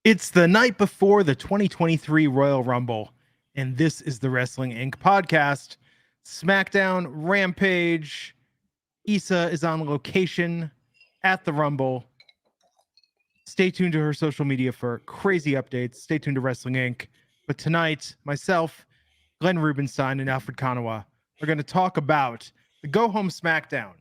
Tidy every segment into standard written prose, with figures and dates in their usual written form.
It's the night before the 2023 Royal Rumble, and this is the Wrestling Inc. podcast. SmackDown Rampage. Issa is on location at the Rumble. Stay tuned to her social media for crazy updates. Stay tuned to Wrestling Inc. But tonight, myself, Glenn Rubenstein, and Alfred Konuwa are going to talk about the Go Home SmackDown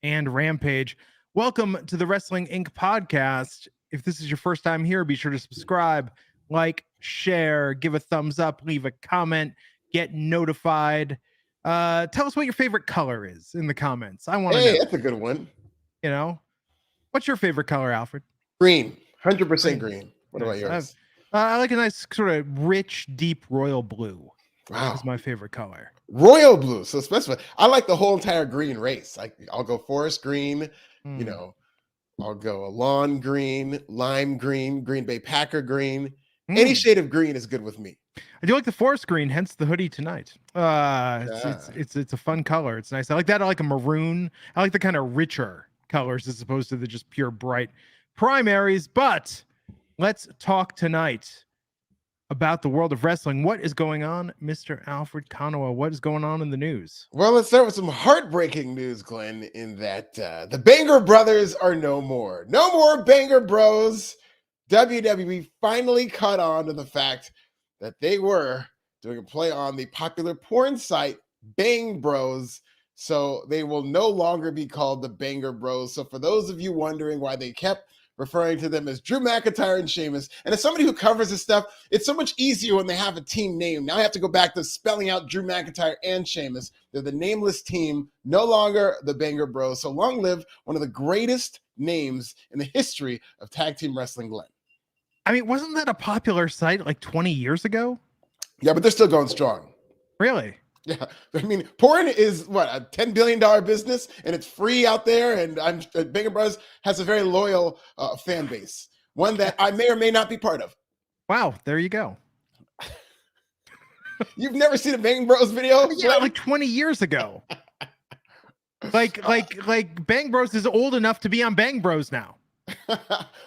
and Rampage. Welcome to the Wrestling Inc. podcast. If this is your first time here, be sure to subscribe, like, share, give a thumbs up, leave a comment, get notified. Tell us what your favorite color is in the comments. I want to know. Hey, that's a good one. You know, what's your favorite color, Alfred? Green, 100% green. What about yours? I like a nice sort of rich, deep royal blue. Wow, that's my favorite color. Royal blue, so specific. I like the whole entire green race. I'll go forest green. You know, I'll go a lawn green, lime green, Green Bay Packer green. Any shade of green is good with me. I do like the forest green, hence the hoodie tonight. It's a fun color. It's nice. I like that. I like a maroon. I like the kind of richer colors as opposed to the just pure bright primaries. But let's talk tonight about the world of wrestling. What is going on, Mr. Alfred Konuwa? What is going on in the news? Well, let's start with some heartbreaking news, Glenn, in that the Banger Brothers are no more. No more Banger Bros. WWE finally caught on to the fact that they were doing a play on the popular porn site Bang Bros. So they will no longer be called the Banger Bros. So for those of you wondering why they kept referring to them as Drew McIntyre and Sheamus. And as somebody who covers this stuff, it's so much easier when they have a team name. Now I have to go back to spelling out Drew McIntyre and Sheamus. They're the nameless team, no longer the Banger Bros. So long live one of the greatest names in the history of tag team wrestling, Glenn. I mean, wasn't that a popular site like 20 years ago? Yeah, but they're still going strong. Really? Yeah, I mean, porn is what, a $10 billion business, and it's free out there. And Banger Bros has a very loyal fan base, one that I may or may not be part of. Wow, there you go. You've never seen a Bang Bros video? Yeah, like 20 years ago. like Bang Bros is old enough to be on Bang Bros now. Well,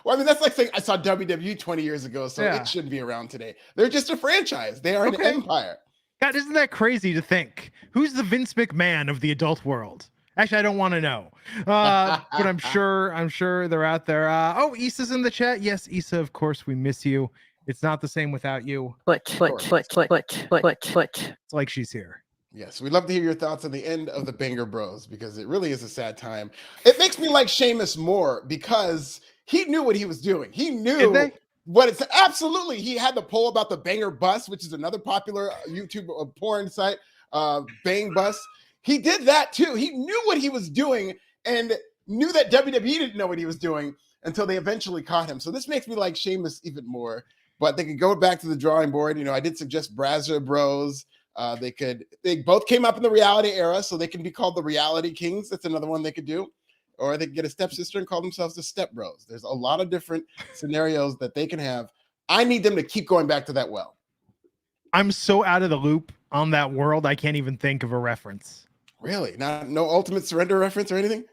I mean, that's like saying I saw WWE 20 years ago, so it shouldn't be around today. They're just a franchise. They are an empire. God, isn't that crazy to think? Who's the Vince McMahon of the adult world? Actually, I don't want to know. But I'm sure they're out there. Oh, Issa's in the chat. Yes, Issa, of course, we miss you. It's not the same without you. It's like she's here. Yes, we'd love to hear your thoughts on the end of the Banger Bros, because it really is a sad time. It makes me like Sheamus more because he knew what he was doing. He knew what it's absolutely. He had the poll about the Banger Bus, which is another popular YouTube porn site, Bang Bus. He did that too. He knew what he was doing and knew that WWE didn't know what he was doing until they eventually caught him. So this makes me like Sheamus even more. But they could go back to the drawing board. You know, I did suggest Brazzer Bros. They both came up in the reality era, so they can be called the Reality Kings. That's another one they could do. Or they could get a stepsister and call themselves the Step Bros. There's a lot of different scenarios that they can have. I need them to keep going back to that well. I'm so out of the loop on that world, I can't even think of a reference. Really? No Ultimate Surrender reference or anything?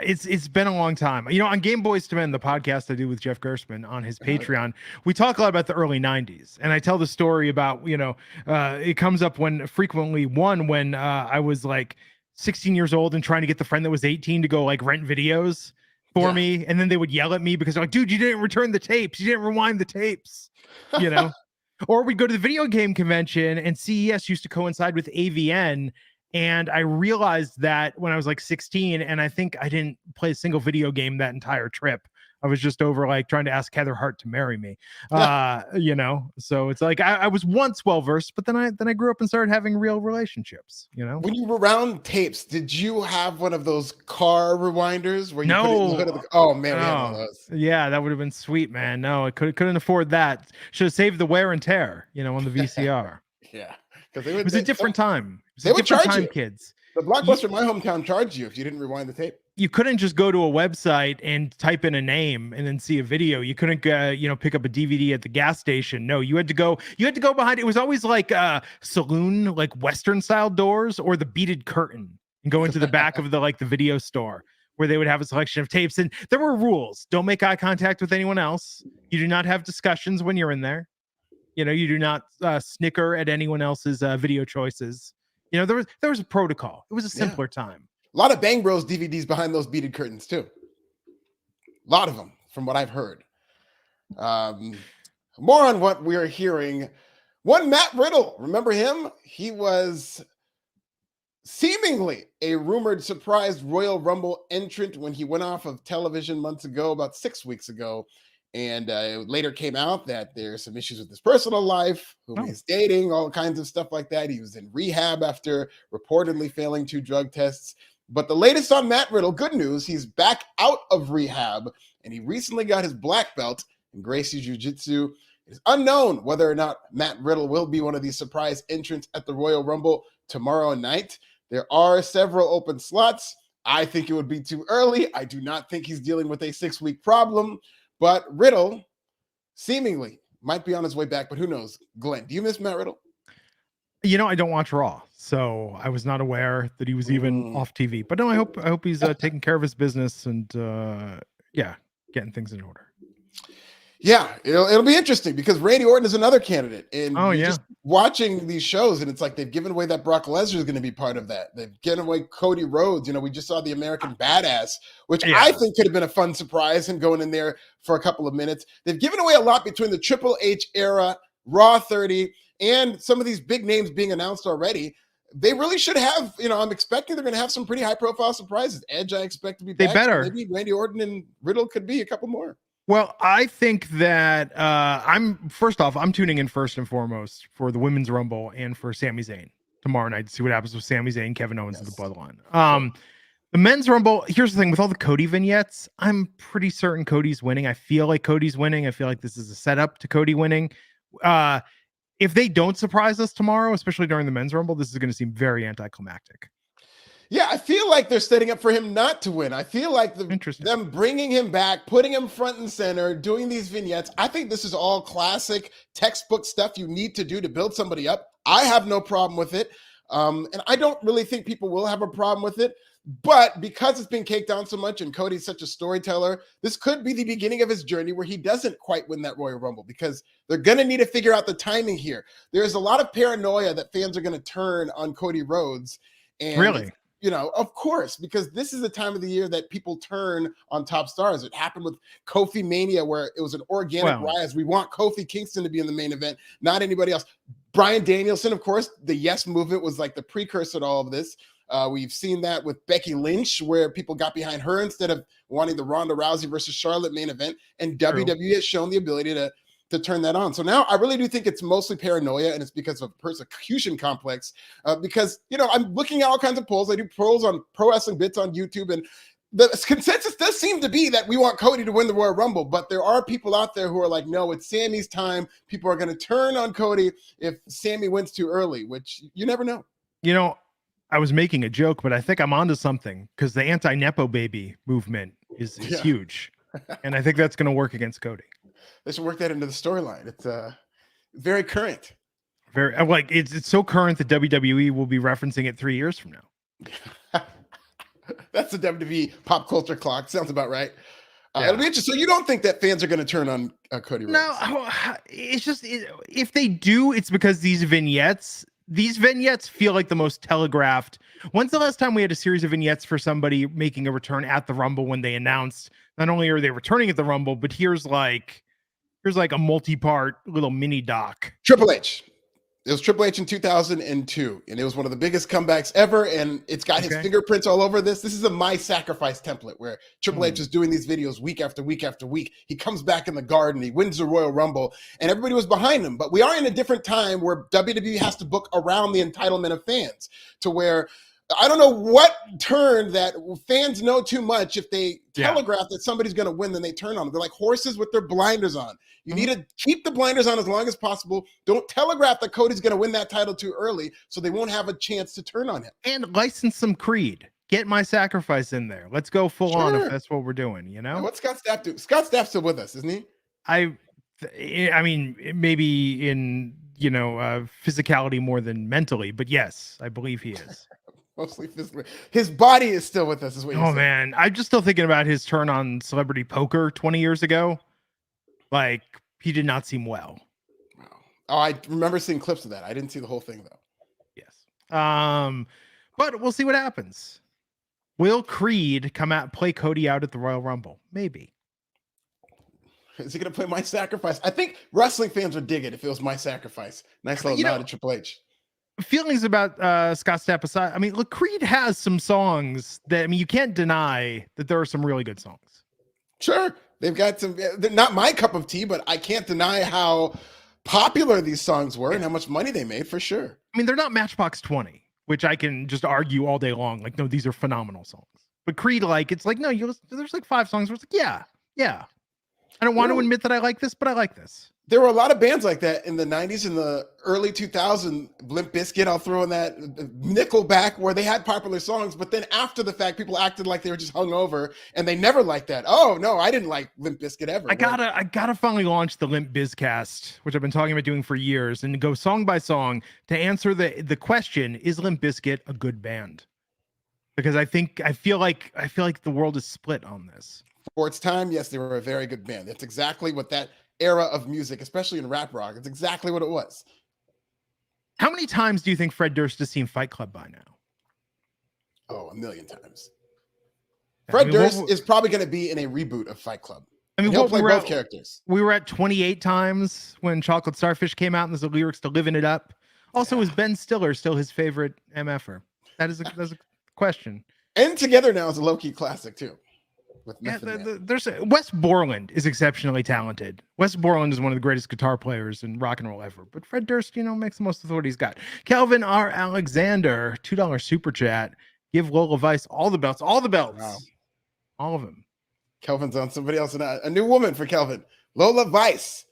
It's been a long time. You know, on Game Boys to Men, the podcast I do with Jeff Gerstmann on his Patreon, we talk a lot about the early 90s. And I tell the story about, it comes up frequently when I was like 16 years old and trying to get the friend that was 18 to go like rent videos for me. And then they would yell at me because they're like, dude, you didn't return the tapes. You didn't rewind the tapes, Or we'd go to the video game convention, and CES used to coincide with AVN. And I realized that when I was like 16, and I think I didn't play a single video game that entire trip. I was just over like trying to ask Heather Hart to marry me, So it's like I was once well versed, but then I grew up and started having real relationships. When you were around tapes, did you have one of those car rewinders where you put it in the hood of the? Oh man, we had one of those. Yeah, that would have been sweet, man. No, I couldn't afford that. Should have saved the wear and tear, on the VCR. Yeah, because it was a different time. They would charge you, kids. The Blockbuster in my hometown charged you if you didn't rewind the tape. You couldn't just go to a website and type in a name and then see a video. You couldn't, pick up a DVD at the gas station. No, you had to go behind. It was always like saloon, like Western style doors, or the beaded curtain, and go into the back of the video store where they would have a selection of tapes. And there were rules. Don't make eye contact with anyone else. You do not have discussions when you're in there. You know, you do not snicker at anyone else's video choices. You know, there was a protocol. It was a simpler time. A lot of Bang Bros DVDs behind those beaded curtains too. A lot of them, from what I've heard. More on what we're hearing. One Matt Riddle, remember him? He was seemingly a rumored surprise Royal Rumble entrant when he went off of television months ago, about 6 weeks ago. And it later came out that there's some issues with his personal life, whom he's dating, all kinds of stuff like that. He was in rehab after reportedly failing 2 drug tests. But the latest on Matt Riddle, good news, he's back out of rehab, and he recently got his black belt in Gracie Jiu-Jitsu. It is unknown whether or not Matt Riddle will be one of these surprise entrants at the Royal Rumble tomorrow night. There are several open slots. I think it would be too early. I do not think he's dealing with a 6-week problem. But Riddle seemingly might be on his way back, but who knows? Glenn, do you miss Matt Riddle? You know, I don't watch Raw, so I was not aware that he was even off TV. But no, I hope he's taking care of his business and getting things in order. Yeah, it'll be interesting because Randy Orton is another candidate. And just watching these shows, and it's like they've given away that Brock Lesnar is going to be part of that. They've given away Cody Rhodes. You know, we just saw the American Badass, which I think could have been a fun surprise and going in there for a couple of minutes. They've given away a lot between the Triple H era, Raw 30, and some of these big names being announced already. They really should have, I'm expecting they're going to have some pretty high-profile surprises. Edge, I expect to be back. They better. So maybe Randy Orton and Riddle could be a couple more. Well, I think that I'm tuning in first and foremost for the Women's Rumble and for Sami Zayn tomorrow night to see what happens with Sami Zayn, Kevin Owens, and the Bloodline. The Men's Rumble, here's the thing, with all the Cody vignettes, I'm pretty certain Cody's winning. I feel like Cody's winning. I feel like this is a setup to Cody winning. If they don't surprise us tomorrow, especially during the Men's Rumble, this is going to seem very anticlimactic. Yeah, I feel like they're setting up for him not to win. I feel like them bringing him back, putting him front and center, doing these vignettes. I think this is all classic textbook stuff you need to do to build somebody up. I have no problem with it. And I don't really think people will have a problem with it. But because it's been caked down so much and Cody's such a storyteller, this could be the beginning of his journey where he doesn't quite win that Royal Rumble because they're going to need to figure out the timing here. There's a lot of paranoia that fans are going to turn on Cody Rhodes. And really? Of course, because this is the time of the year that people turn on top stars. It happened with Kofi Mania, where it was an organic rise. We want Kofi Kingston to be in the main event, not anybody else. Bryan Danielson, of course, the Yes Movement was like the precursor to all of this. We've seen that with Becky Lynch, where people got behind her instead of wanting the Ronda Rousey versus Charlotte main event. And WWE has shown the ability to turn that on. So now I really do think it's mostly paranoia, and it's because of persecution complex. Because, I'm looking at all kinds of polls. I do polls on Pro Wrestling Bits on YouTube, and the consensus does seem to be that we want Cody to win the Royal Rumble, but there are people out there who are like, no, it's Sammy's time. People are going to turn on Cody if Sammy wins too early, which you never know. I was making a joke, but I think I'm onto something because the anti-Nepo baby movement is huge. And I think that's going to work against Cody. They should work that into the storyline. It's very current. Very like it's so current that WWE will be referencing it 3 years from now. That's the WWE pop culture clock. Sounds about right. It'll be interesting. So you don't think that fans are going to turn on Cody Rhodes? No, it's just if they do, it's because these vignettes feel like the most telegraphed. When's the last time we had a series of vignettes for somebody making a return at the Rumble when they announced not only are they returning at the Rumble, but here's like a multi-part little mini doc. Triple H. It was Triple H in 2002, and it was one of the biggest comebacks ever, and it's got his fingerprints all over this. This is a My Sacrifice template where Triple H is doing these videos week after week after week. He comes back in the Garden, he wins the Royal Rumble, and everybody was behind him. But we are in a different time where WWE has to book around the entitlement of fans to where I don't know what turn that fans know too much. If they telegraph that somebody's going to win, then they turn on them. They're like horses with their blinders on. You need to keep the blinders on as long as possible. Don't telegraph that Cody's going to win that title too early so they won't have a chance to turn on him. And license some Creed. Get My Sacrifice in there. Let's go full on if that's what we're doing, What's Scott Stapp do? Scott Stapp's still with us, isn't he? I mean, maybe in, physicality more than mentally, but yes, I believe he is. Mostly physically. His body is still with us, is what you're saying. Man. I'm just still thinking about his turn on Celebrity Poker 20 years ago. Like, he did not seem well. Wow. Oh, I remember seeing clips of that. I didn't see the whole thing though. Yes. But we'll see what happens. Will Creed come out, play Cody out at the Royal Rumble? Maybe. Is he going to play My Sacrifice? I think wrestling fans would dig it if it was My Sacrifice. Nice little nod to Triple H. Feelings about Scott Stapp aside, I mean, look, Creed has some songs that, I mean, you can't deny that there are some really good songs. Sure. They've got some, they're not my cup of tea, but I can't deny how popular these songs were and how much money they made for sure. I mean, they're not Matchbox 20, which I can just argue all day long. Like, no, these are phenomenal songs. But Creed, like, it's like, no, there's like 5 songs where it's like, yeah. I don't want to admit that I like this, but I like this. There were a lot of bands like that in the 90s and the early 2000s. Limp Bizkit, I'll throw in that. Nickelback, where they had popular songs, but then after the fact, people acted like they were just hungover, and they never liked that. Oh no, I didn't like Limp Bizkit ever. I gotta finally launch the Limp Bizcast, which I've been talking about doing for years, and go song by song to answer the question: is Limp Bizkit a good band? Because I feel like the world is split on this. For its time, yes, they were a very good band. That's exactly what that era of music, especially in rap rock, it's exactly what it was. How many times do you think Fred Durst has seen Fight Club by now? Oh, 1,000,000 times. Fred Durst is probably going to be in a reboot of Fight Club. I mean, he'll play both characters. We were at 28 times when Chocolate Starfish came out, and there's the lyrics to Living It Up. Also, is Ben Stiller still his favorite MFer? That's a question. And Together Now is a low-key classic too. There's Wes Borland is exceptionally talented. Wes Borland is one of the greatest guitar players in rock and roll ever. But Fred Durst, makes the most of what he's got. Kelvin R. Alexander, $2 super chat. Give Lola Vice all the belts. Wow. All of them. Kelvin's on somebody else. A new woman for Kelvin. Lola Vice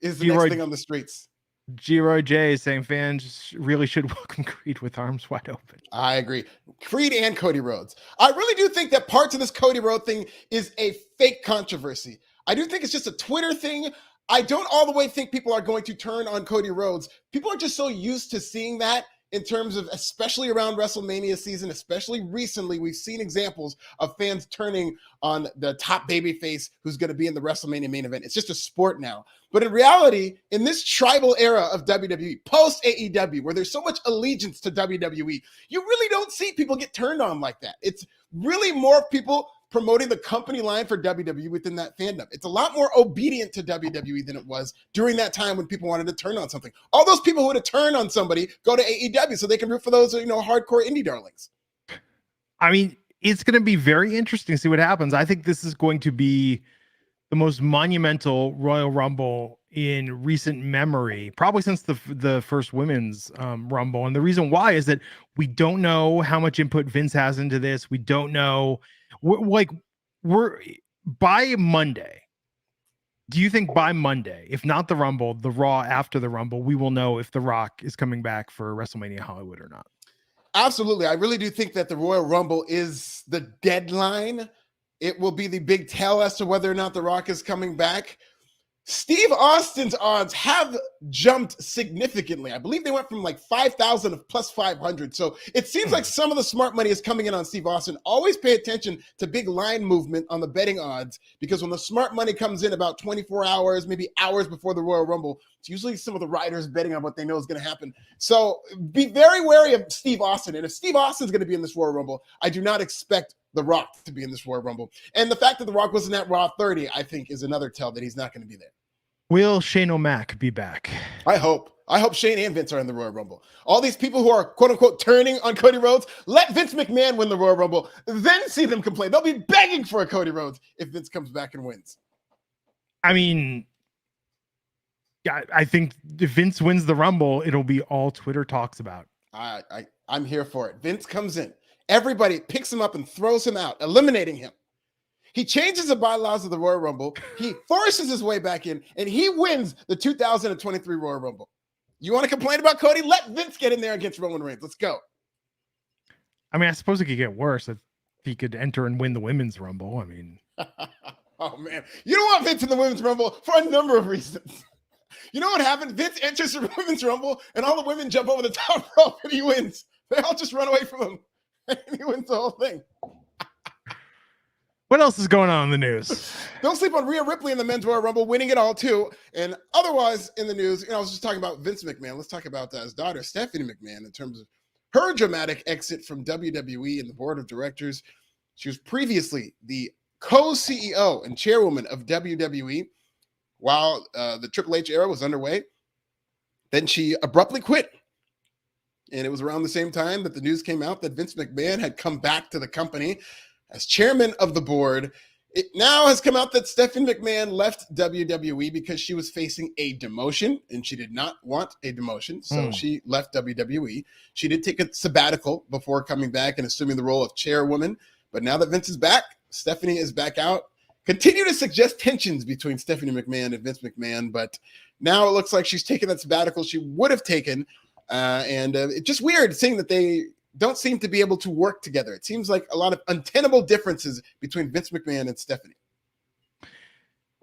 is the next thing on the streets. G-Roy J saying fans really should welcome Creed with arms wide open. I agree. Creed and Cody Rhodes. I really do think that parts of this Cody Rhodes thing is a fake controversy. I do think it's just a Twitter thing. I don't all the way think people are going to turn on Cody Rhodes. People are just so used to seeing that in terms of, especially around WrestleMania season, especially recently, we've seen examples of fans turning on the top babyface who's going to be in the WrestleMania main event. It's just a sport now. But in reality, in this tribal era of WWE, post AEW, where there's so much allegiance to WWE, you really don't see people get turned on like that. It's really more people promoting the company line for WWE within that fandom. It's a lot more obedient to WWE than it was during that time when people wanted to turn on something. All those people who would have turned on somebody go to AEW so they can root for those, hardcore indie darlings. I mean, it's going to be very interesting to see what happens. I think this is going to be the most monumental Royal Rumble in recent memory, probably since the first women's Rumble. And the reason why is that we don't know how much input Vince has into this. We don't know. We're by Monday. Do you think by Monday, if not the Rumble, the Raw after the Rumble, we will know if The Rock is coming back for WrestleMania Hollywood or not? Absolutely. I really do think that the Royal Rumble is the deadline. It will be the big tell as to whether or not The Rock is coming back. Steve Austin's odds have jumped significantly. I believe they went from like 5,000 to plus 500. So it seems like some of the smart money is coming in on Steve Austin. Always pay attention to big line movement on the betting odds, because when the smart money comes in about 24 hours, maybe hours before the Royal Rumble, it's usually some of the riders betting on what they know is going to happen. So be very wary of Steve Austin. And if Steve Austin's going to be in this Royal Rumble, I do not expect The Rock to be in this Royal Rumble. And the fact that The Rock wasn't at Raw 30, I think, is another tell that he's not going to be there. Will Shane O'Mac be back? I hope Shane and Vince are in the Royal Rumble. All these people who are quote unquote turning on Cody Rhodes, let Vince McMahon win the Royal Rumble, then see them complain. They'll be begging for a Cody Rhodes if Vince comes back and wins. I mean, yeah, I think if Vince wins the Rumble, it'll be all Twitter talks about. I'm here for it. Vince comes in. Everybody picks him up and throws him out, eliminating him. He changes the bylaws of the Royal Rumble. He forces his way back in, and he wins the 2023 Royal Rumble. You want to complain about Cody? Let Vince get in there against Roman Reigns. Let's go. I mean, I suppose it could get worse if he could enter and win the Women's Rumble. I mean, oh, man. You don't want Vince in the Women's Rumble for a number of reasons. You know what happened? Vince enters the Women's Rumble, and all the women jump over the top rope, and he wins. They all just run away from him, and he wins the whole thing. What else is going on in the news? Don't sleep on Rhea Ripley in the Men's Royal Rumble, winning it all too. And otherwise in the news, I was just talking about Vince McMahon. Let's talk about his daughter, Stephanie McMahon, in terms of her dramatic exit from WWE and the board of directors. She was previously the co-CEO and chairwoman of WWE while the Triple H era was underway. Then she abruptly quit. And it was around the same time that the news came out that Vince McMahon had come back to the company as chairman of the board. It now has come out that Stephanie McMahon left WWE because she was facing a demotion, and she did not want a demotion, so she left WWE. She did take a sabbatical before coming back and assuming the role of chairwoman, but now that Vince is back, Stephanie is back out. Continue to suggest tensions between Stephanie McMahon and Vince McMahon, but now it looks like she's taken that sabbatical she would have taken, and it's just weird seeing that they don't seem to be able to work together. It seems like a lot of untenable differences between Vince McMahon and Stephanie.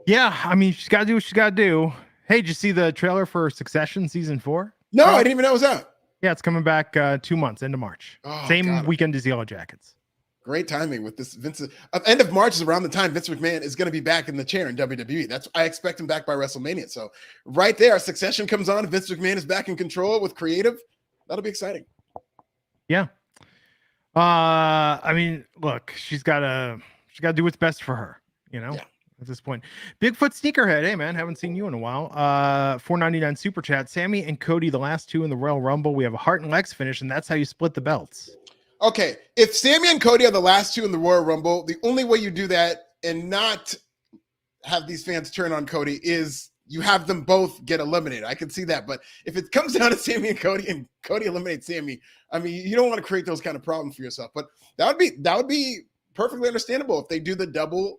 Yeah, I mean, she's got to do what she's got to do. Hey, did you see the trailer for Succession season 4? No, I didn't even know it was out. Yeah, it's coming back 2 months, end of March. Same weekend as Yellow Jackets. Great timing with this. Vince, end of March is around the time Vince McMahon is going to be back in the chair in WWE. I expect him back by WrestleMania. So right there, Succession comes on. Vince McMahon is back in control with creative. That'll be exciting. Yeah. I mean, look, she's got to do what's best for her, at this point. Bigfoot Sneakerhead. Hey man, haven't seen you in a while. $4.99 super chat. Sammy and Cody, the last two in the Royal Rumble. We have a Hart and Lex finish, and that's how you split the belts. Okay. If Sammy and Cody are the last two in the Royal Rumble, the only way you do that and not have these fans turn on Cody is you have them both get eliminated. I can see that. But if it comes down to Sammy and Cody eliminates Sammy, I mean, you don't want to create those kind of problems for yourself. But that would be perfectly understandable if they do the double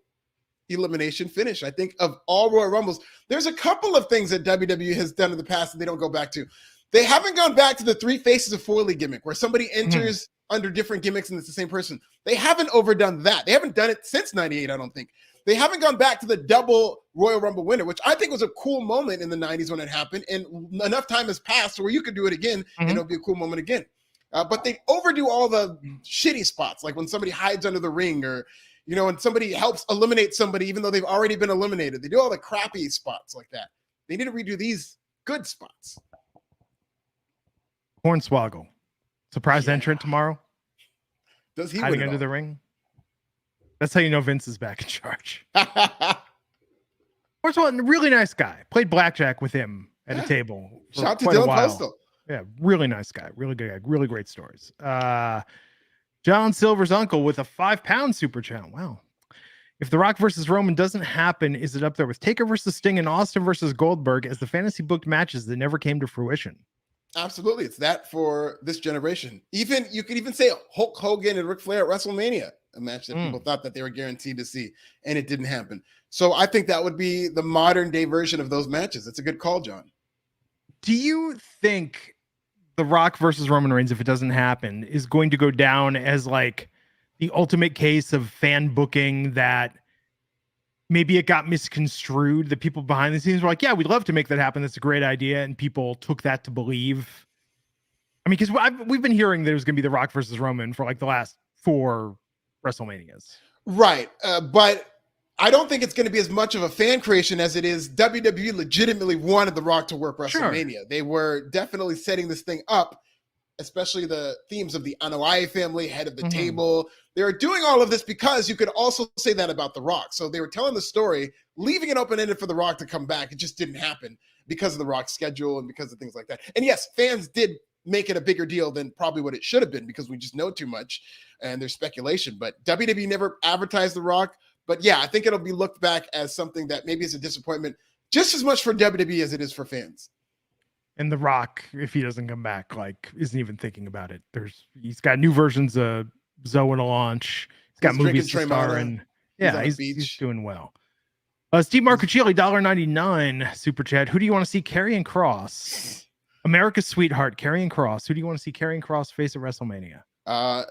elimination finish. I think of all Royal Rumbles, there's a couple of things that WWE has done in the past that they don't go back to. They haven't gone back to the 3 faces of Foley gimmick where somebody enters under different gimmicks and it's the same person. They haven't overdone that. They haven't done it since 98, I don't think. They haven't gone back to the double Royal Rumble winner, which I think was a cool moment in the 90s when it happened. And enough time has passed where you could do it again and it'll be a cool moment again. But they overdo all the shitty spots, like when somebody hides under the ring or, when somebody helps eliminate somebody, even though they've already been eliminated. They do all the crappy spots like that. They need to redo these good spots. Hornswoggle. Surprise entrant tomorrow. Does he hiding under the ring? That's how you know Vince is back in charge. Hornswoggle, really nice guy. Played blackjack with him at a table. Shout out to Dylan Postal. Yeah, really nice guy. Really good guy. Really great stories. John Silver's uncle with a £5 super chat. Wow. If The Rock versus Roman doesn't happen, is it up there with Taker versus Sting and Austin versus Goldberg as the fantasy booked matches that never came to fruition? Absolutely. It's that for this generation. You could even say Hulk Hogan and Ric Flair at WrestleMania, a match that people thought that they were guaranteed to see, and it didn't happen. So I think that would be the modern day version of those matches. It's a good call, John. Do you think The Rock versus Roman Reigns, if it doesn't happen, is going to go down as like the ultimate case of fan booking that maybe it got misconstrued? The people behind the scenes were like, yeah, we'd love to make that happen. That's a great idea. And people took that to believe. I mean, because we've been hearing there's going to be The Rock versus Roman for like the last 4 WrestleManias. Right. But I don't think it's going to be as much of a fan creation as it is WWE legitimately wanted The Rock to work WrestleMania. Sure. They were definitely setting this thing up, especially the themes of the Anoa'i family, head of the table. They were doing all of this because you could also say that about The Rock. So they were telling the story, leaving it open-ended for The Rock to come back. It just didn't happen because of The Rock's schedule and because of things like that. And yes, fans did make it a bigger deal than probably what it should have been because we just know too much and there's speculation. But WWE never advertised The Rock. But yeah, I think it'll be looked back as something that maybe is a disappointment just as much for WWE as it is for fans. And The Rock, if he doesn't come back, like isn't even thinking about it. He's got new versions of Zoe in a launch. He's got movies to star in. Yeah, he's doing well. Steve Marcuccielli, $1.99 super chat. Who do you want to see Karrion Kross? America's sweetheart, Karrion Kross. Who do you want to see Karrion Kross face at WrestleMania?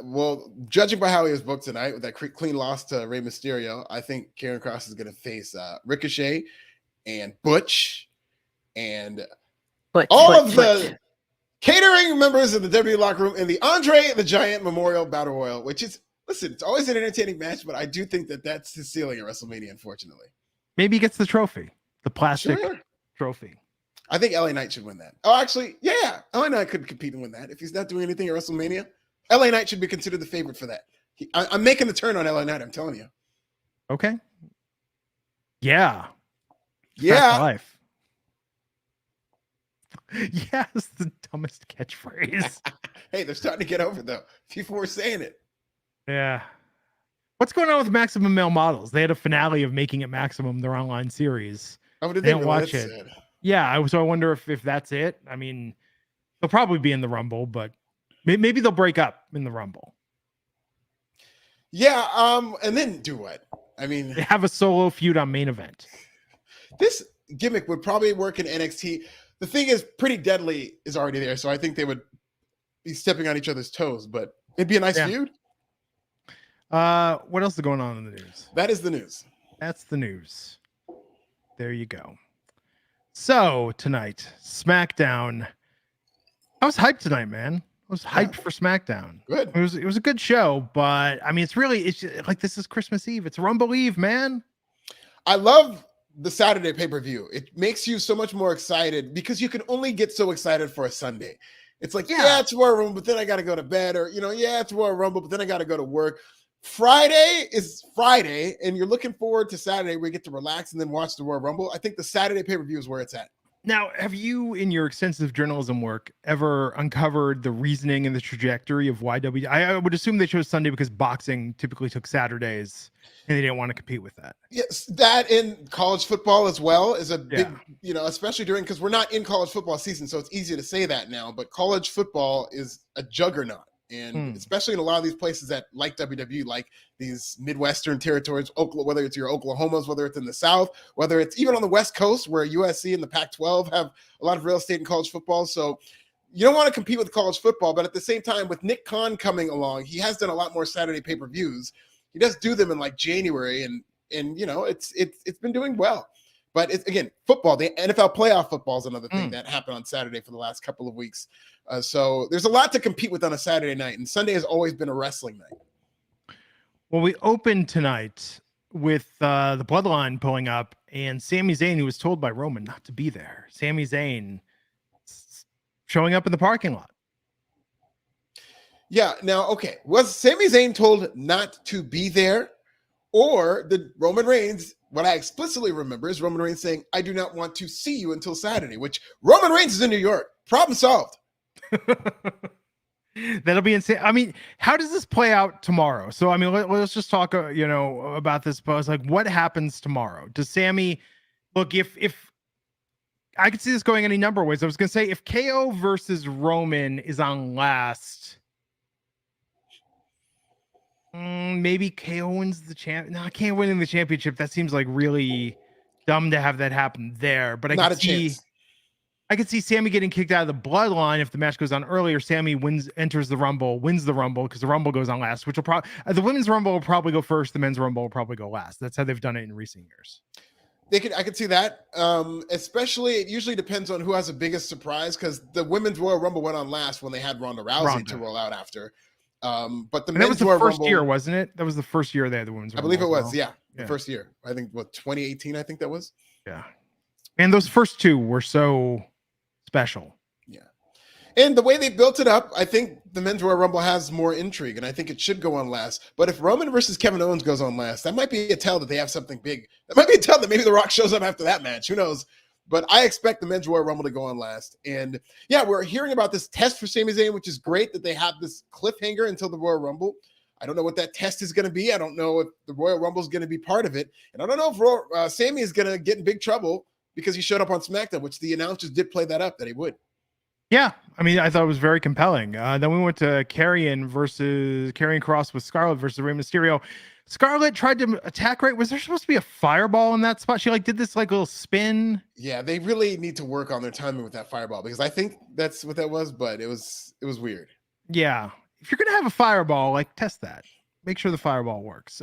Well, judging by how he was booked tonight with that clean loss to Rey Mysterio, I think Karrion Kross is going to face Ricochet and Butch and all of the catering members of the WWE locker room in the Andre the Giant Memorial Battle Royal, which is Listen, it's always an entertaining match, but I do think that that's his ceiling at WrestleMania, unfortunately. Maybe he gets the trophy, the plastic trophy. I think LA Knight should win that. Oh, actually, yeah. LA Knight could compete and win that. If he's not doing anything at WrestleMania, LA Knight should be considered the favorite for that. I'm making the turn on LA Knight, I'm telling you. Okay. Yeah. Yeah. Life. Yeah, it's the dumbest catchphrase. Hey, they're starting to get over, though. People were saying it. Yeah. What's going on with Maximum Male Models? They had a finale of Making It Maximum, their online series. Oh, did they they didn't watch it? Sad. Yeah, so I wonder if that's it. I mean, they'll probably be in the Rumble, but maybe they'll break up in the Rumble. Yeah, and then do what? I mean, they have a solo feud on Main Event. This gimmick would probably work in NXT. The thing is, Pretty Deadly is already there, so I think they would be stepping on each other's toes, but it'd be a nice feud. What else is going on in the news? That is the news. That's the news. There you go. So tonight, SmackDown. I was hyped tonight, man. I was hyped for SmackDown. Good. It was a good show, but I mean, it's like this is Christmas Eve. It's Rumble Eve, man. I love the Saturday pay-per-view. It makes you so much more excited because you can only get so excited for a Sunday. It's like, yeah it's Royal Rumble, but then I got to go to bed, or it's Royal Rumble, but then I got to go to work. Friday is Friday, and you're looking forward to Saturday where you get to relax and then watch the Royal Rumble. I think the Saturday pay-per-view is where it's at. Now, have you, in your extensive journalism work, ever uncovered the reasoning and the trajectory of why I would assume they chose Sunday because boxing typically took Saturdays and they didn't want to compete with that. Yes, that in college football as well is a big, especially because we're not in college football season, so it's easy to say that now, but college football is a juggernaut. And especially in a lot of these places that like WWE, like these Midwestern territories, whether it's your Oklahomas, whether it's in the South, whether it's even on the West Coast where USC and the Pac-12 have a lot of real estate in college football. So you don't want to compete with college football, but at the same time, with Nick Khan coming along, he has done a lot more Saturday pay-per-views. He does do them in like January, and it's been doing well. But it's, again, football, the NFL playoff football is another thing that happened on Saturday for the last couple of weeks. So there's a lot to compete with on a Saturday night, and Sunday has always been a wrestling night. Well, we opened tonight with the Bloodline pulling up, and Sami Zayn, who was told by Roman not to be there. Sami Zayn showing up in the parking lot. Yeah, now, okay, was Sami Zayn told not to be there, or did Roman Reigns? What I explicitly remember is Roman Reigns saying, "I do not want to see you until Saturday," which Roman Reigns is in New York. Problem solved. That'll be insane. I mean, how does this play out tomorrow? So, I mean, let's just talk, about this post. Like, what happens tomorrow? Does Sammy look? If I could see this going any number of ways. I was gonna say if KO versus Roman is on last. Maybe KO wins the champ. No, I can't win in the championship. That seems like really dumb to have that happen there. But I could see Sammy getting kicked out of the Bloodline if the match goes on earlier. Sammy wins the Rumble because the Rumble goes on last, which will probably the Women's Rumble will probably go first. The Men's Rumble will probably go last. That's how they've done it in recent years. I could see that. Especially, it usually depends on who has the biggest surprise, because the Women's Royal Rumble went on last when they had Ronda Rousey to roll out after. But the Men's Royal Rumble, first year, wasn't it? That was the first year they had the Women's Rumble. I believe it was, the first year. I think 2018. I think that was. Yeah, and those first two were so special. Yeah, and the way they built it up, I think the Men's Royal Rumble has more intrigue, and I think it should go on last. But if Roman versus Kevin Owens goes on last, that might be a tell that they have something big. That might be a tell that maybe The Rock shows up after that match. Who knows? But I expect the Men's Royal Rumble to go on last. And yeah, we're hearing about this test for Sami Zayn, which is great that they have this cliffhanger until the Royal Rumble. I don't know what that test is going to be. I don't know if the Royal Rumble is going to be part of it. And I don't know if Sami is going to get in big trouble because he showed up on SmackDown, which the announcers did play that up, that he would. Yeah, I mean, I thought it was very compelling. Then we went to Karrion Kross with Scarlett versus Rey Mysterio. Scarlett tried to attack right. Was there supposed to be a fireball in that spot? She did this little spin. Yeah, they really need to work on their timing with that fireball, because I think that's what that was, but it was weird. Yeah. If you're going to have a fireball, test that. Make sure the fireball works.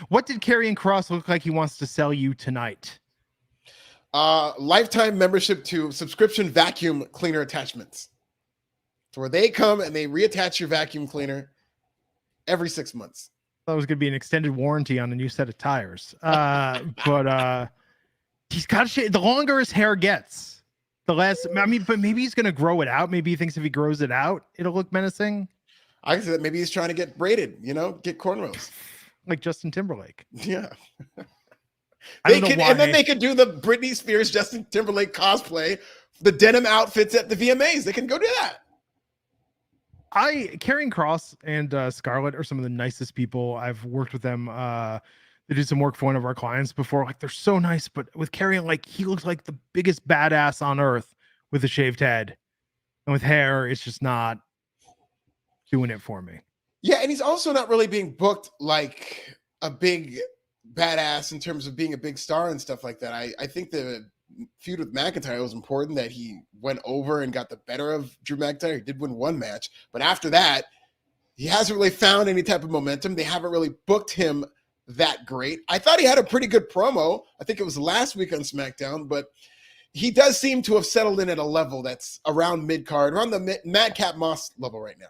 What did Karrion Kross look like he wants to sell you tonight? Lifetime membership to subscription vacuum cleaner attachments. So where they come and they reattach your vacuum cleaner, every 6 months. That was going to be an extended warranty on a new set of tires. But he's got shit. The longer his hair gets, the less. I mean, but maybe he's going to grow it out. Maybe he thinks if he grows it out, it'll look menacing. I said maybe he's trying to get braided, get cornrows. Like Justin Timberlake. Yeah. And then they could do the Britney Spears, Justin Timberlake cosplay, the denim outfits at the VMAs. They can go do that. Karrion Kross and Scarlett are some of the nicest people. I've worked with them. They did some work for one of our clients before. Like, they're so nice, but with Karrion, like, he looks like the biggest badass on earth with a shaved head, and with hair, it's just not doing it for me. Yeah, and he's also not really being booked like a big badass in terms of being a big star and stuff like that. I think the feud with McIntyre was important, that he went over and got the better of Drew McIntyre. He did win one match, but after that, he hasn't really found any type of momentum. They haven't really booked him that great. I thought he had a pretty good promo. I think it was last week on SmackDown, but he does seem to have settled in at a level that's around mid-card, around the Madcap Moss level right now.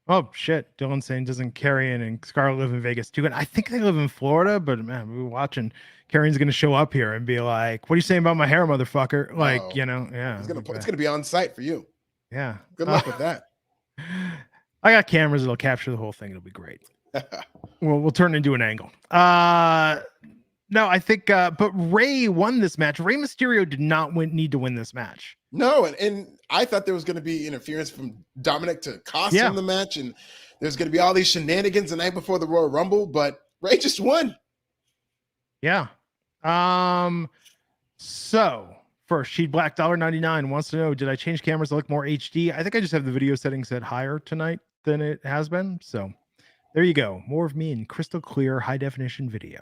Oh, shit. Dylan saying doesn't Karrion and Scarlett live in Vegas too? And I think they live in Florida, but man, we were watching. Karrion's going to show up here and be like, what are you saying about my hair, motherfucker? Like, yeah. It's going to be on site for you. Yeah. Good luck with that. I got cameras that'll capture the whole thing. It'll be great. We'll turn it into an angle. No, I think, but Ray won this match. Rey Mysterio did not need to win this match. No, and I thought there was going to be interference from Dominic to cost him the match, and there's going to be all these shenanigans the night before the Royal Rumble, but Ray just won. Yeah. So first, Sheed Black $1.99 wants to know, did I change cameras to look more HD? I think I just have the video settings set higher tonight than it has been. So there you go. More of me in crystal clear, high definition video.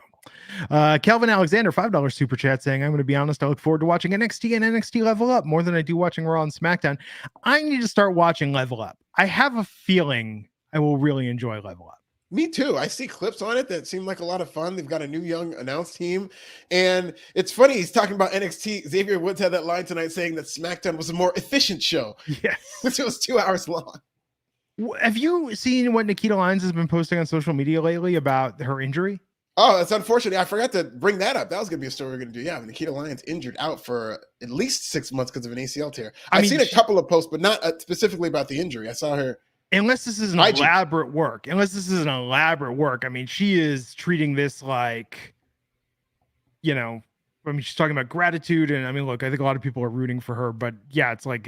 Calvin Alexander, $5 super chat saying, I'm going to be honest, I look forward to watching NXT and NXT Level Up more than I do watching Raw and SmackDown. I need to start watching Level Up. I have a feeling I will really enjoy Level Up. Me too. I see clips on it that seem like a lot of fun. They've got a new young announce team. And it's funny, he's talking about NXT. Xavier Woods had that line tonight saying that SmackDown was a more efficient show. Yes. It was 2 hours long. Have you seen what Nikita Lyons has been posting on social media lately about her injury? Oh, that's unfortunate. I forgot to bring that up. That was going to be a story we're going to do. Yeah, Nikita Lyons injured out for at least 6 months because of an ACL tear. I've seen a couple of posts, but not specifically about the injury. I saw her. Unless this is an elaborate work. I mean, she is treating this like, she's talking about gratitude. And I mean, look, I think a lot of people are rooting for her, but yeah, it's like,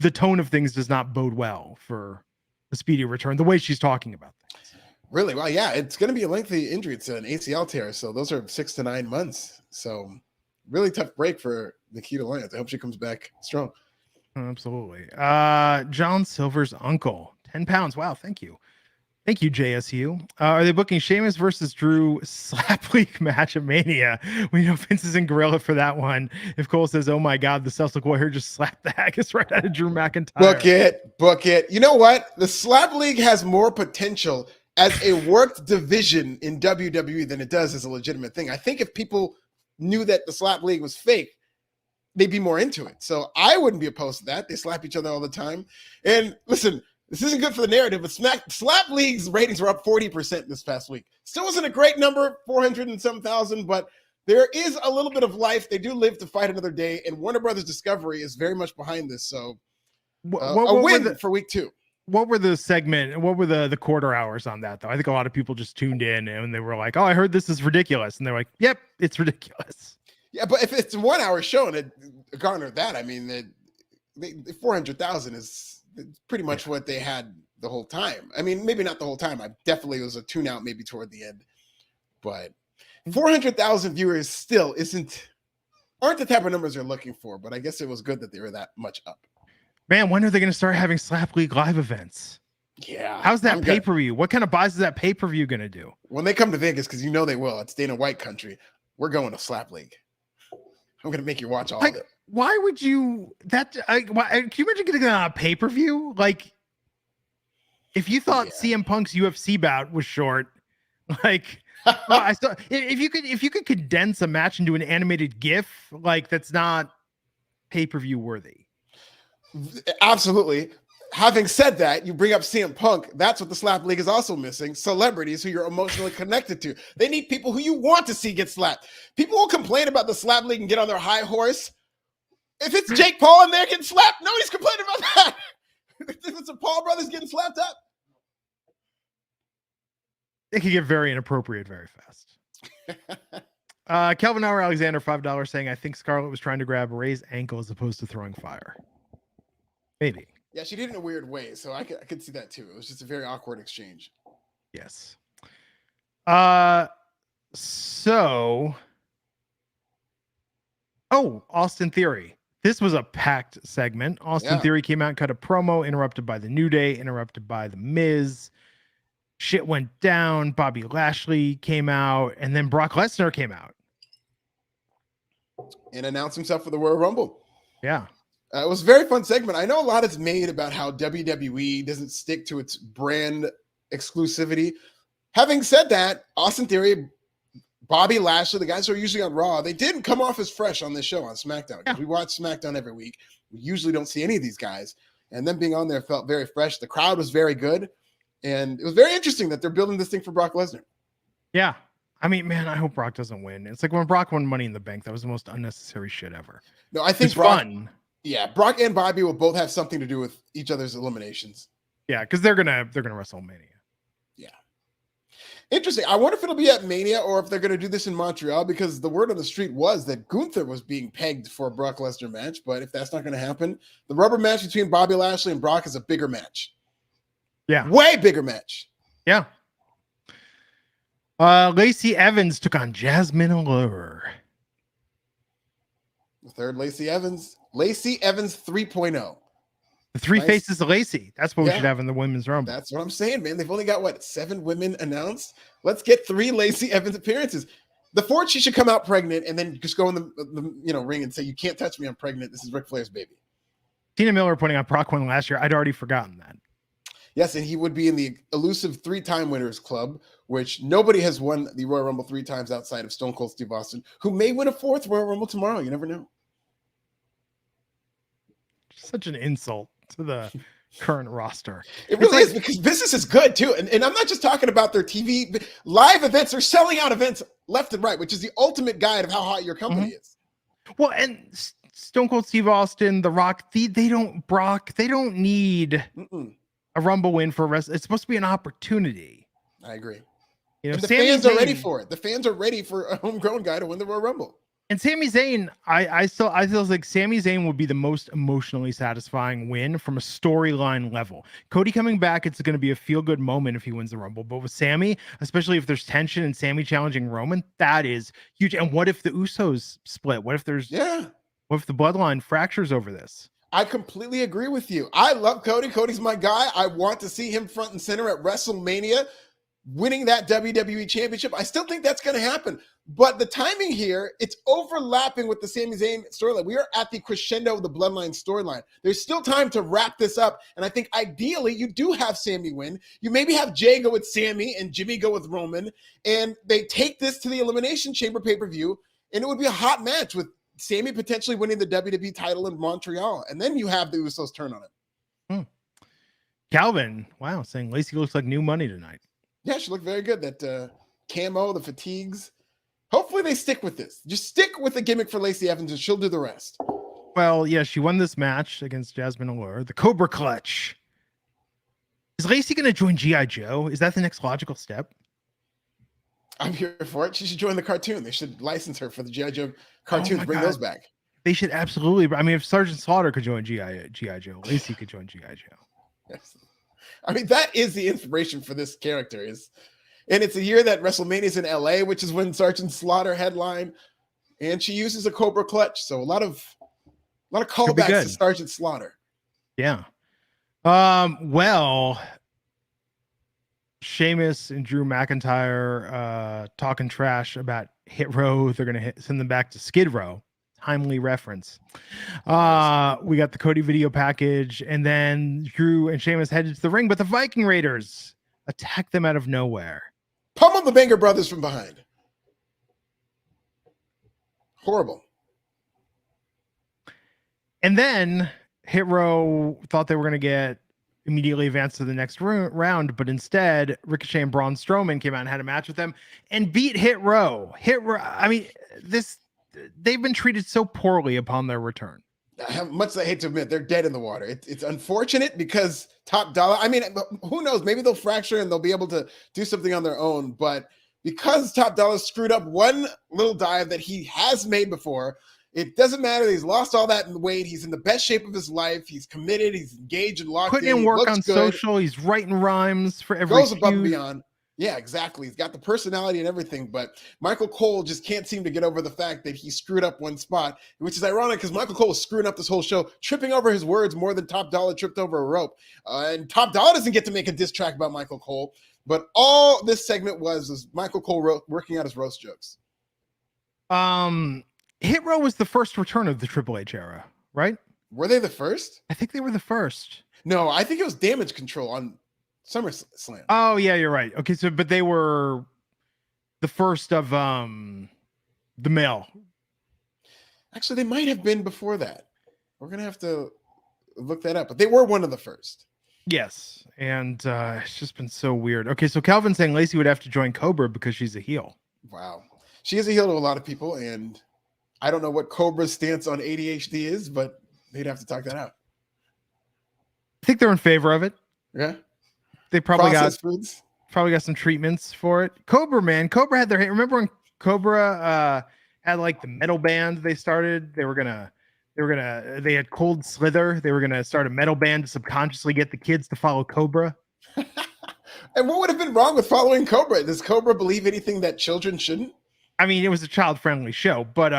the tone of things does not bode well for a speedy return, the way she's talking about things. Really? Well, yeah, it's going to be a lengthy injury. It's an ACL tear. So those are 6 to 9 months. So really tough break for Nikita Lyons. I hope she comes back strong. Absolutely. John Silver's uncle, 10 pounds. Wow. Thank you. Thank you, JSU. Are they booking Sheamus versus Drew slap league match at Mania? We know Vince is in gorilla for that one. If Cole says, oh my God, the Celtic Warrior just slapped the haggis right out of Drew McIntyre. Book it. You know what? The slap league has more potential as a worked division in WWE than it does as a legitimate thing. I think if people knew that the slap league was fake, they'd be more into it. So I wouldn't be opposed to that. They slap each other all the time. And listen, this isn't good for the narrative, but Slap League's ratings were up 40% this past week. Still wasn't a great number, 400 and some thousand, but there is a little bit of life. They do live to fight another day, and Warner Brothers Discovery is very much behind this. So a win for week 2. What were the quarter hours on that, though? I think a lot of people just tuned in and they were like, oh, I heard this is ridiculous. And they're like, yep, it's ridiculous. Yeah, but if it's a 1 hour show and it garnered that, I mean, the 400,000 is pretty much what they had the whole time. I mean, maybe not the whole time. I definitely was a tune out maybe toward the end, but 400,000 viewers still aren't the type of numbers they're looking for, but I guess it was good that they were that much up. Man, when are they going to start having Slap League live events? Yeah. How's that pay-per-view? What kind of buys is that pay-per-view going to do? When they come to Vegas, because you know they will, it's Dana White country. We're going to Slap League. I'm going to make you watch all of it. Why would you can you imagine getting on a pay-per-view? Like, if you thought CM Punk's UFC bout was short, like, if you could condense a match into an animated GIF, like, that's not pay-per-view worthy. Absolutely. having said that, you bring up CM Punk. That's what the slap league is also missing. Celebrities who you're emotionally connected to. They need people who you want to see get slapped. People will complain about the slap league and get on their high horse. If it's Jake Paul in there getting slapped, nobody's complaining about that. If it's the Paul brothers getting slapped up, it can get very inappropriate very fast. Kelvin Hour Alexander, $5 saying, I think Scarlett was trying to grab Ray's ankle as opposed to throwing fire. Maybe. Yeah, she did it in a weird way, so I could see that too. It was just a very awkward exchange. Yes. So, Austin Theory. This was a packed segment. Austin Theory came out and cut a promo, interrupted by the New Day, interrupted by the Miz. Shit went down. Bobby Lashley came out, and then Brock Lesnar came out and announced himself for the Royal Rumble. Yeah. It was a very fun segment. I know a lot is made about how WWE doesn't stick to its brand exclusivity. Having said that, Austin Theory, Bobby Lashley, the guys who are usually on Raw, they didn't come off as fresh on this show on SmackDown. Yeah. We watch SmackDown every week. We usually don't see any of these guys. And them being on there felt very fresh. The crowd was very good. And it was very interesting that they're building this thing for Brock Lesnar. Yeah. I mean, man, I hope Brock doesn't win. It's like when Brock won Money in the Bank. That was the most unnecessary shit ever. No, I think Brock, fun. Yeah, Brock and Bobby will both have something to do with each other's eliminations. Yeah, because they're gonna WrestleMania. Yeah. Interesting. I wonder if it'll be at Mania or if they're gonna do this in Montreal, because the word on the street was that Gunther was being pegged for a Brock Lesnar match. But if that's not gonna happen, the rubber match between Bobby Lashley and Brock is a bigger match. Yeah. Way bigger match. Yeah. Lacey Evans took on Jasmine Allure. The third Lacey Evans. Lacey Evans 3.0. The three faces of Lacey. That's what we should have in the Women's Rumble. That's what I'm saying, man. They've only got, 7 women announced? Let's get 3 Lacey Evans appearances. The fourth, she should come out pregnant and then just go in the ring and say, you can't touch me, I'm pregnant. This is Ric Flair's baby. Tina Miller pointing out Brock won last year. I'd already forgotten that. Yes, and he would be in the elusive 3-time winners club, which nobody has won the Royal Rumble 3 times outside of Stone Cold Steve Austin, who may win a 4th Royal Rumble tomorrow. You never know. Such an insult to the current roster. It really is, because business is good too. And I'm not just talking about their TV live events. They're selling out events left and right, which is the ultimate guide of how hot your company is. Well, and Stone Cold Steve Austin, The Rock, they don't need a Rumble win for rest. It's supposed to be an opportunity. I agree. You know, and the fans are ready for it. The fans are ready for a homegrown guy to win the Royal Rumble. And Sami Zayn, I feel like Sami Zayn would be the most emotionally satisfying win from a storyline level. Cody coming back, it's going to be a feel-good moment if he wins the Rumble. But with Sami, especially if there's tension and Sami challenging Roman, that is huge. And what if the Usos split? What if what if the bloodline fractures over this? I completely agree with you. I love Cody. Cody's my guy. I want to see him front and center at WrestleMania, winning that WWE championship. I still think that's going to happen. But the timing here, it's overlapping with the Sami Zayn storyline. We are at the crescendo of the bloodline storyline. There's still time to wrap this up. And I think ideally you do have Sami win. You maybe have Jay go with Sami and Jimmy go with Roman. And they take this to the Elimination Chamber pay-per-view. And it would be a hot match with Sami potentially winning the WWE title in Montreal. And then you have the Usos turn on it. Calvin, wow, saying Lacey looks like new money tonight. Yeah, she looked very good. That camo, the fatigues. Hopefully they stick with this. Just stick with the gimmick for Lacey Evans and she'll do the rest. Well, yeah, she won this match against Jasmine Allure. The Cobra Clutch. Is Lacey going to join G.I. Joe? Is that the next logical step? I'm here for it. She should join the cartoon. They should license her for the G.I. Joe cartoons. Bring those back. They should absolutely. I mean, if Sergeant Slaughter could join G.I. Joe, Lacey could join G.I. Joe. Yes. I mean, that is the inspiration for this character. And it's a year that WrestleMania is in LA, which is when Sergeant Slaughter headline, and she uses a Cobra Clutch. So a lot of callbacks to Sergeant Slaughter. Yeah. Well, Sheamus and Drew McIntyre talking trash about Hit Row. They're going to send them back to Skid Row. Timely reference. We got the Cody video package, and then Drew and Sheamus headed to the ring, but the Viking Raiders attack them out of nowhere. Pummel the Banger Brothers from behind. Horrible. And then Hit Row thought they were going to get immediately advance to the next round, but instead Ricochet and Braun Strowman came out and had a match with them and beat Hit Row. I mean, they've been treated so poorly upon their return. Much as I hate to admit, they're dead in the water. It's unfortunate because Top Dollar, I mean, who knows? Maybe they'll fracture and they'll be able to do something on their own. But because Top Dollar screwed up one little dive that he has made before, it doesn't matter. He's lost all that weight. He's in the best shape of his life. He's committed. He's engaged and locked Putting in work on social. He's writing rhymes for every goes above and beyond. Yeah, exactly. He's got the personality and everything, but Michael Cole just can't seem to get over the fact that he screwed up one spot, which is ironic because Michael Cole was screwing up this whole show, tripping over his words more than Top Dollar tripped over a rope. And Top Dollar doesn't get to make a diss track about Michael Cole, but all this segment was Michael Cole working out his roast jokes. Hit Row was the first return of the Triple H era, right? Were they the first? I think they were the first. No, I think it was Damage Control on SummerSlam. Oh yeah, you're right. Okay, so but they were the first of the male. Actually, they might have been before that. We're gonna have to look that up, but they were one of the first. Yes, and it's just been so weird. Okay, so Calvin's saying Lacey would have to join Cobra because she's a heel. Wow, she is a heel to a lot of people, and I don't know what Cobra's stance on ADHD is, but they'd have to talk that out. I think they're in favor of it. Yeah. They probably Processed got foods. Probably got some treatments for it. Cobra, man. Cobra had their hit. Remember when Cobra had like the metal band they started? They had Cold Slither. They were gonna start a metal band to subconsciously get the kids to follow Cobra. And what would have been wrong with following Cobra? Does Cobra believe anything that children shouldn't? I mean, it was a child-friendly show, but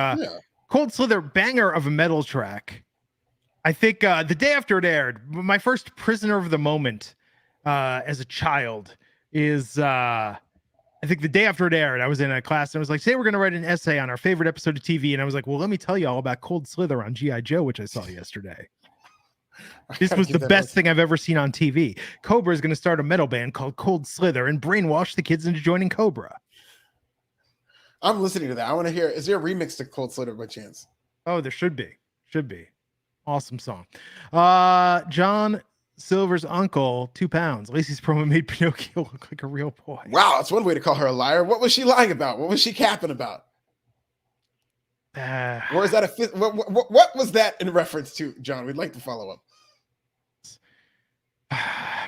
Cold Slither, banger of a metal track. I think the day after it aired, my first prisoner of the moment as a child is I think the day after it aired, I was in a class and I was like, today we're going to write an essay on our favorite episode of TV. And I was like, well, let me tell you all about Cold Slither on G.I. Joe, which I saw yesterday. This was the best thing I've ever seen on TV. Cobra is going to start a metal band called Cold Slither and brainwash the kids into joining Cobra. I'm listening to that. I want to hear, is there a remix to Cold Slither by chance? Oh, there should be. Awesome song. John Silver's uncle, 2 pounds. Lacey's promo made Pinocchio look like a real boy. Wow, that's one way to call her a liar. What was she lying about? What was she capping about? Or is that what was that in reference to, John? We'd like to follow up.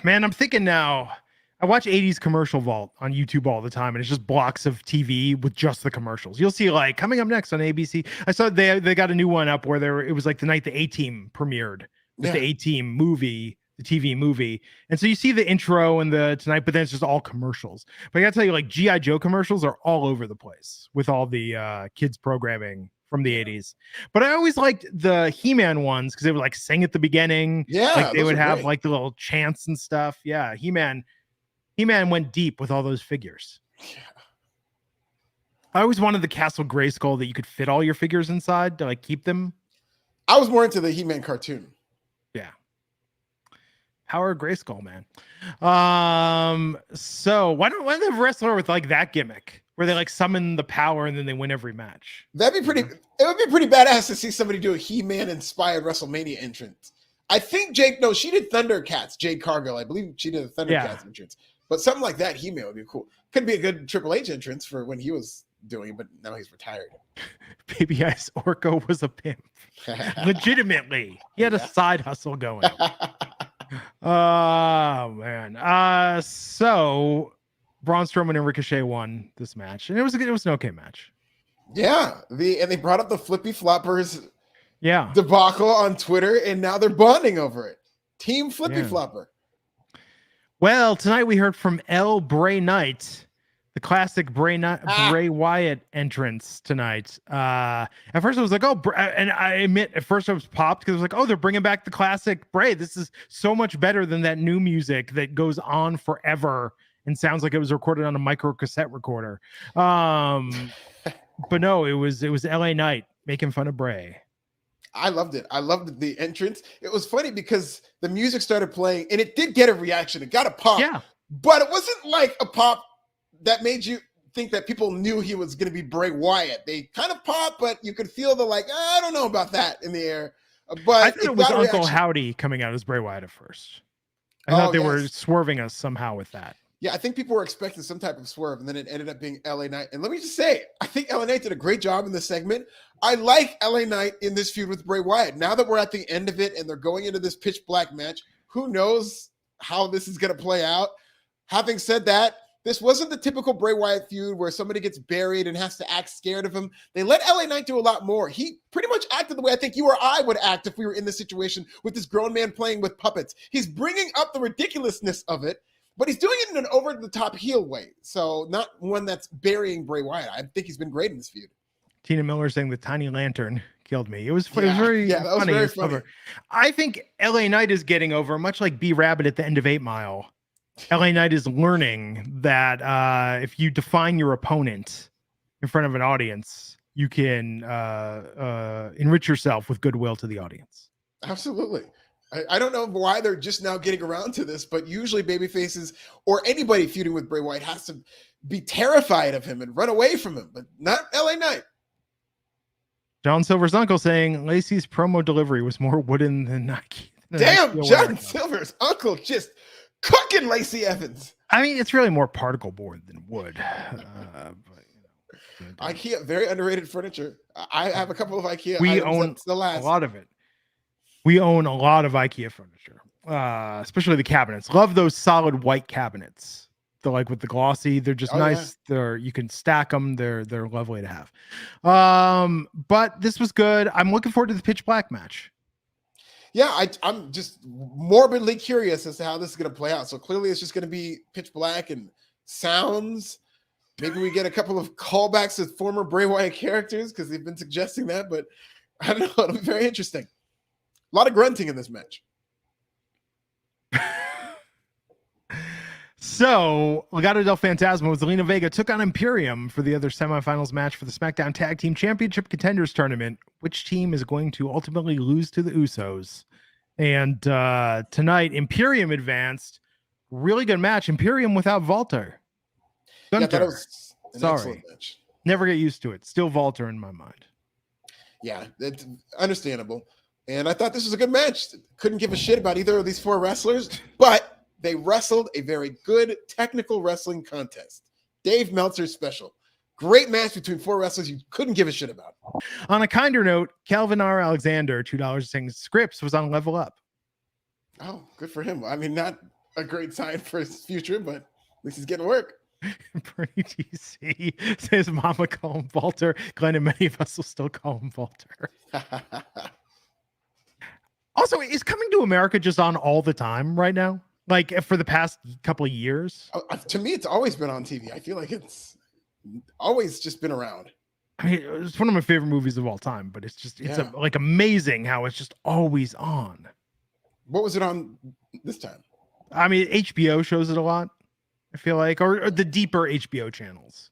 Man, I'm thinking now. I watch 80s commercial vault on YouTube all the time, and it's just blocks of TV with just the commercials. You'll see like coming up next on ABC. I saw they got a new one up where it was like the night the A-Team premiered with the A-Team movie, the TV movie. And so you see the intro and the tonight, but then it's just all commercials. But I gotta tell you, like G.I. Joe commercials are all over the place with all the kids programming from the 80s. But I always liked the He-Man ones because they would like sing at the beginning. Yeah, like they would have like the little chants and stuff. Yeah, He-Man went deep with all those figures. Yeah. I always wanted the Castle Grayskull that you could fit all your figures inside to like keep them. I was more into the He-Man cartoon. Yeah. Power of Grayskull, man. So why don't they have a wrestler with like that gimmick where they like summon the power and then they win every match? That'd be pretty. It would be pretty badass to see somebody do a He-Man inspired WrestleMania entrance. I think she did Thundercats, Jade Cargill. I believe she did a Thundercats entrance. But something like that, He-Man would be cool. Could be a good Triple H entrance for when he was doing it, but now he's retired. Baby Ice Orko was a pimp. Legitimately. He had a side hustle going. Oh, man. So Braun Strowman and Ricochet won this match. And it was an okay match. Yeah. And they brought up the Flippy Floppers Yeah. debacle on Twitter, and now they're bonding over it. Team Flippy Flopper. Well, tonight we heard from Bray Knight, the classic Bray Wyatt entrance tonight. At first I was like, and I admit at first I was popped because I was like, oh, they're bringing back the classic Bray. This is so much better than that new music that goes on forever and sounds like it was recorded on a micro cassette recorder. But no, it was LA Knight making fun of Bray. I loved it. I loved the entrance. It was funny because the music started playing and it did get a reaction. It got a pop. Yeah. But it wasn't like a pop that made you think that people knew he was going to be Bray Wyatt. They kind of popped, but you could feel the I don't know about that in the air. But I thought it was Uncle Howdy coming out as Bray Wyatt at first. I thought they were swerving us somehow with that. Yeah, I think people were expecting some type of swerve, and then it ended up being LA Knight. And let me just say, I think LA Knight did a great job in this segment. I like LA Knight in this feud with Bray Wyatt. Now that we're at the end of it and they're going into this pitch black match, who knows how this is going to play out? Having said that, this wasn't the typical Bray Wyatt feud where somebody gets buried and has to act scared of him. They let LA Knight do a lot more. He pretty much acted the way I think you or I would act if we were in this situation with this grown man playing with puppets. He's bringing up the ridiculousness of it, but he's doing it in an over-the-top heel way. So not one that's burying Bray Wyatt. I think he's been great in this feud. Tina Miller saying the tiny lantern killed me. It was very funny. I think LA Knight is getting over, much like B Rabbit at the end of 8 Mile. LA Knight is learning that if you define your opponent in front of an audience, you can enrich yourself with goodwill to the audience. Absolutely. I don't know why they're just now getting around to this, but usually babyfaces or anybody feuding with Bray Wyatt has to be terrified of him and run away from him, but not LA Knight. John Silver's uncle saying Lacey's promo delivery was more wooden than Nike. Damn, John Silver's uncle just cooking Lacey Evans. I mean, it's really more particle board than wood. IKEA, very underrated furniture. I have a couple of IKEA. We own a lot of it. We own a lot of IKEA furniture, especially the cabinets. Love those solid white cabinets. They're like with the glossy. They're just nice. Yeah. You can stack them. They're lovely to have. But this was good. I'm looking forward to the pitch black match. Yeah, I'm just morbidly curious as to how this is going to play out. So clearly it's just going to be pitch black and sounds. Maybe we get a couple of callbacks to former Bray Wyatt characters because they've been suggesting that. But I don't know. It'll be very interesting. A lot of grunting in this match. So, Legado del Fantasma with Zelina Vega took on Imperium for the other semifinals match for the SmackDown Tag Team Championship Contenders Tournament. Which team is going to ultimately lose to the Usos? And tonight, Imperium advanced. Really good match. Imperium without Walter. Gunter. Yeah, that was an excellent match. Never get used to it. Still Walter in my mind. Yeah, it's understandable. And I thought this was a good match. Couldn't give a shit about either of these 4 wrestlers, but they wrestled a very good technical wrestling contest. Dave Meltzer special. Great match between 4 wrestlers you couldn't give a shit about. On a kinder note, Calvin R. Alexander, $2 saying Scripps was on Level Up. Oh, good for him. I mean, not a great sign for his future, but at least he's getting work. Bernie DC says Mama call him Walter. Glenn and many of us will still call him Walter. Also, is Coming to America just on all the time right now? Like for the past couple of years? To me, it's always been on TV. I feel like it's always just been around. I mean, it's one of my favorite movies of all time, but it's like amazing how it's just always on. What was it on this time? I mean, HBO shows it a lot, I feel like, or the deeper HBO channels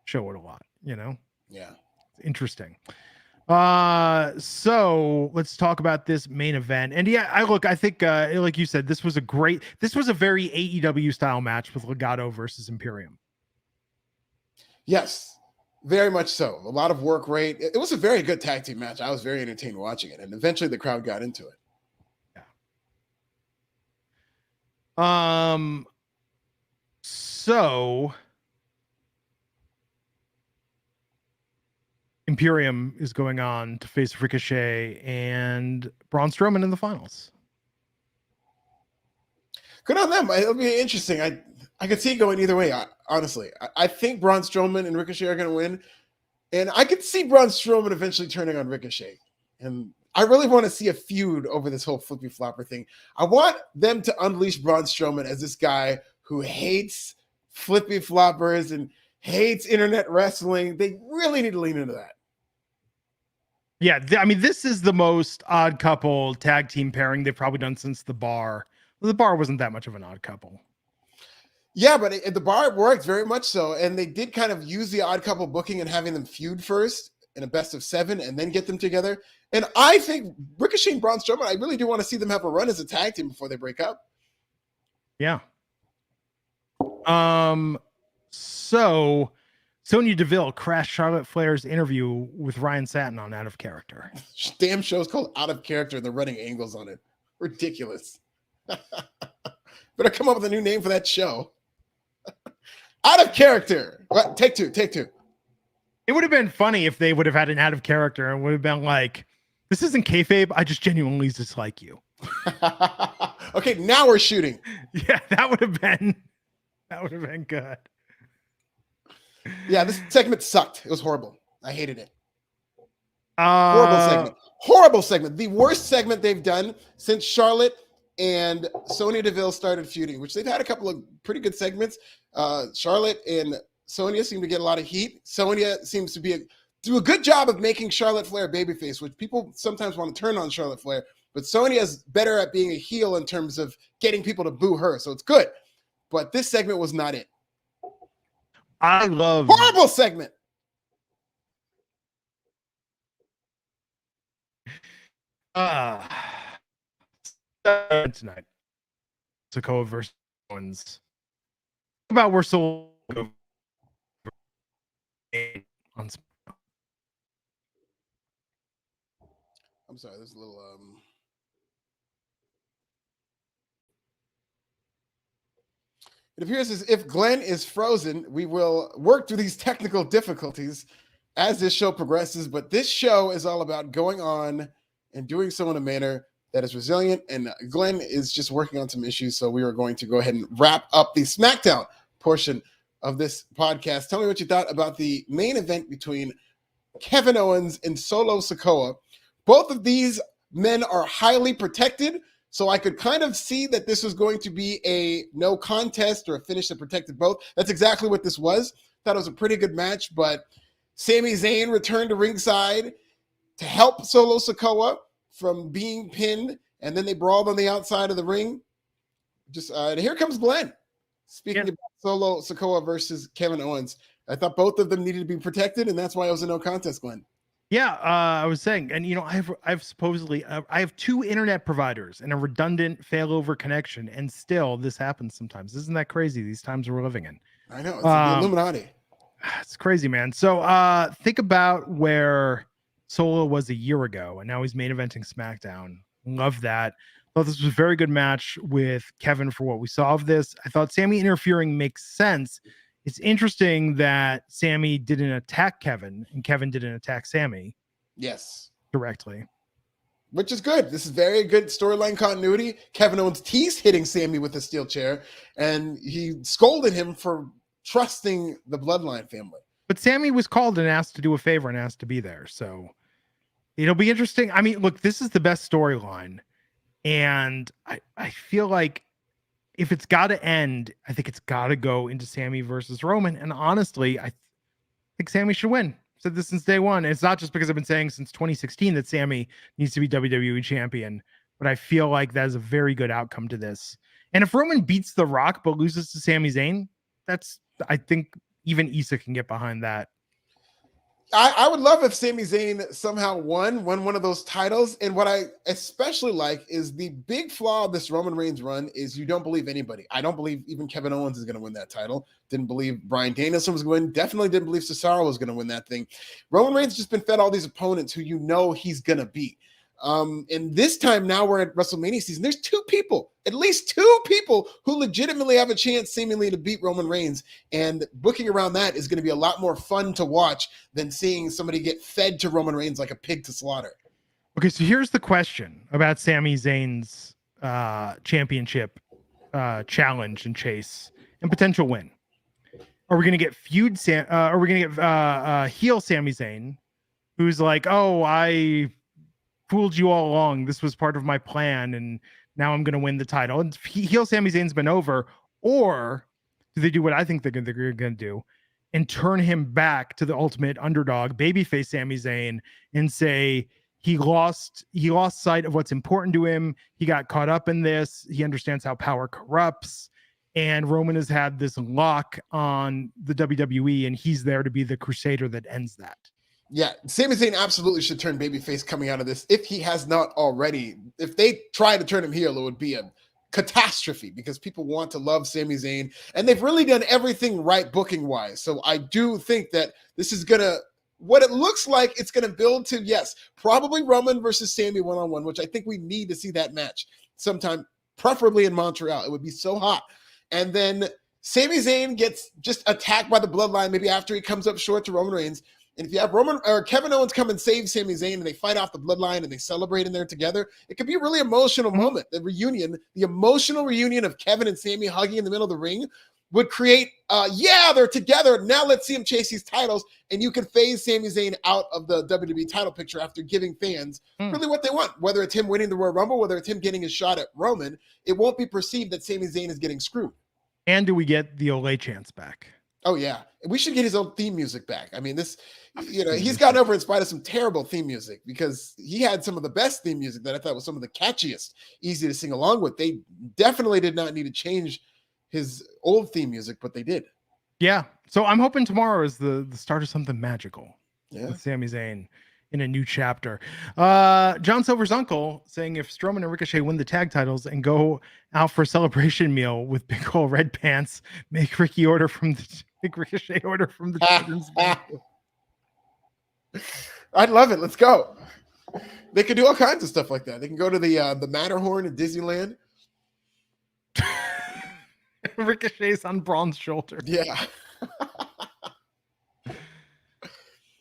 show it a lot, you know? Yeah. Interesting. So let's talk about this main event. And yeah, I think, like you said, this was a very AEW style match with Legado versus Imperium. Yes, very much so. A lot of work rate. It was a very good tag team match. I was very entertained watching it. And eventually the crowd got into it. Yeah. So Imperium is going on to face Ricochet and Braun Strowman in the finals. Good on them. It'll be interesting. I could see it going either way, honestly. I think Braun Strowman and Ricochet are going to win. And I could see Braun Strowman eventually turning on Ricochet. And I really want to see a feud over this whole flippy flopper thing. I want them to unleash Braun Strowman as this guy who hates flippy floppers and hates internet wrestling. They really need to lean into that. Yeah, I mean, this is the most odd couple tag team pairing they've probably done since The Bar. The Bar wasn't that much of an odd couple. Yeah, but The Bar worked very much so. And they did kind of use the odd couple booking and having them feud first in a best of 7 and then get them together. And I think Ricochet and Braun Strowman, I really do want to see them have a run as a tag team before they break up. Yeah. So Sonya Deville crashed Charlotte Flair's interview with Ryan Satin on Out of Character. Damn show's called Out of Character and they're running angles on it. Ridiculous. Better come up with a new name for that show. Out of character. What? Take two. It would have been funny if they would have had an out of character and would have been like, this isn't kayfabe. I just genuinely dislike you. Okay, now we're shooting. Yeah, that would have been good. Yeah, this segment sucked. It was horrible. I hated it. Horrible segment. The worst segment they've done since Charlotte and Sonya Deville started feuding, which they've had a couple of pretty good segments. Charlotte and Sonya seem to get a lot of heat. Sonya seems to do a good job of making Charlotte Flair babyface, which people sometimes want to turn on Charlotte Flair, but Sonya's better at being a heel in terms of getting people to boo her, so it's good. But this segment was not it. Horrible segment. Tonight, Sikoa versus Owens. Think about where Soul on SmackDown. I'm sorry, there's a little It appears as if Glenn is frozen. We will work through these technical difficulties as this show progresses, but this show is all about going on and doing so in a manner that is resilient, and Glenn is just working on some issues, so we are going to go ahead and wrap up the SmackDown portion of this podcast. Tell me what you thought about the main event between Kevin Owens and Solo Sikoa. Both of these men are highly protected, so I could kind of see that this was going to be a no contest or a finish that protected both. That's exactly what this was. Thought it was a pretty good match, but Sami Zayn returned to ringside to help Solo Sikoa from being pinned, and then they brawled on the outside of the ring. And here comes Glenn. Speaking about Solo Sikoa versus Kevin Owens, I thought both of them needed to be protected, and that's why it was a no contest, Glenn. Yeah, I was saying, and I've supposedly I have two internet providers and a redundant failover connection, and still this happens sometimes. Isn't that crazy? These times we're living in. I know, it's the Illuminati. It's crazy, man. So think about where Solo was a year ago, and now he's main eventing SmackDown. Love that. Thought this was a very good match with Kevin for what we saw of this. I thought Sami interfering makes sense. It's interesting that Sami didn't attack Kevin and Kevin didn't attack Sami. Yes. Directly. Which is good. This is very good storyline continuity. Kevin Owens teased hitting Sami with a steel chair, and he scolded him for trusting the Bloodline family. But Sami was called and asked to do a favor and asked to be there. So it'll be interesting. I mean, look, this is the best storyline. And I feel like if it's got to end, I think it's got to go into Sami versus Roman. And honestly, I think Sami should win. I've said this since day one. And it's not just because I've been saying since 2016 that Sami needs to be WWE champion, but I feel like that is a very good outcome to this. And if Roman beats The Rock but loses to Sami Zayn, I think even Issa can get behind that. I would love if Sami Zayn somehow won one of those titles. And what I especially like is the big flaw of this Roman Reigns run is you don't believe anybody. I don't believe even Kevin Owens is going to win that title. Didn't believe Bryan Danielson was going to win. Definitely didn't believe Cesaro was going to win that thing. Roman Reigns has just been fed all these opponents who you know he's going to beat. And this time now we're at WrestleMania season. There's at least two people who legitimately have a chance seemingly to beat Roman Reigns. And booking around that is going to be a lot more fun to watch than seeing somebody get fed to Roman Reigns like a pig to slaughter. Okay, so here's the question about Sami Zayn's championship challenge and chase and potential win. Are we going to get are we going to get heel Sami Zayn, who's like, oh, I fooled you all along. This was part of my plan, and now I'm going to win the title. And heel Sami Zayn's been over. Or do they do what I think they're going to do and turn him back to the ultimate underdog, babyface Sami Zayn, and say he lost sight of what's important to him. He got caught up in this. He understands how power corrupts. And Roman has had this lock on the WWE, and he's there to be the crusader that ends that. Yeah, Sami Zayn absolutely should turn babyface coming out of this. If he has not already, if they try to turn him heel, it would be a catastrophe because people want to love Sami Zayn, and they've really done everything right booking wise. So I do think that this is gonna, what it looks like, it's gonna build to, yes, probably Roman versus Sami one-on-one, which I think we need to see that match sometime preferably in Montreal. It would be so hot. And then Sami Zayn gets just attacked by the bloodline maybe after he comes up short to Roman Reigns. And if you have Roman or Kevin Owens come and save Sami Zayn and they fight off the bloodline and they celebrate in there together, it could be a really emotional moment. The reunion, the emotional reunion of Kevin and Sami hugging in the middle of the ring would create, they're together. Now let's see him chase these titles. And you can phase Sami Zayn out of the WWE title picture after giving fans really what they want. Whether it's him winning the Royal Rumble, whether it's him getting his shot at Roman, it won't be perceived that Sami Zayn is getting screwed. And do we get the Olay chants back? Oh, yeah. We should get his own theme music back. I mean, he's gotten over in spite of some terrible theme music, because he had some of the best theme music that I thought was some of the catchiest, easy to sing along with. They definitely did not need to change his old theme music, but they did. Yeah. So I'm hoping tomorrow is the start of something magical. Yeah. With Sami Zayn in a new chapter. John Silver's uncle saying if Strowman and Ricochet win the tag titles and go out for a celebration meal with big old red pants, make Ricochet order from the children's menu. I'd love it. Let's go. They could do all kinds of stuff like that. They can go to the Matterhorn in Disneyland. Ricochet's on Braun's shoulder. Yeah.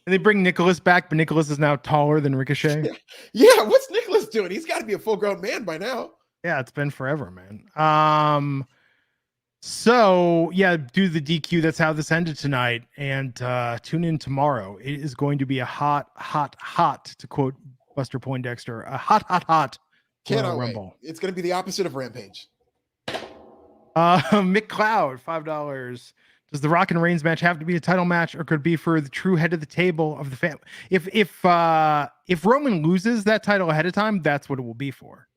And they bring Nicholas back, but Nicholas is now taller than Ricochet. Yeah, what's Nicholas doing? He's got to be a full-grown man by now. Yeah, it's been forever, man. So yeah, do the DQ. That's how this ended tonight. And tune in tomorrow. It is going to be a hot, to quote Buster Poindexter, a hot Cannot Rumble. Wait. It's going to be the opposite of Rampage. Mick Cloud, $5. Does the Rock and Reigns match have to be a title match, or could it be for the true head of the table of the family? If Roman loses that title ahead of time, that's what it will be for.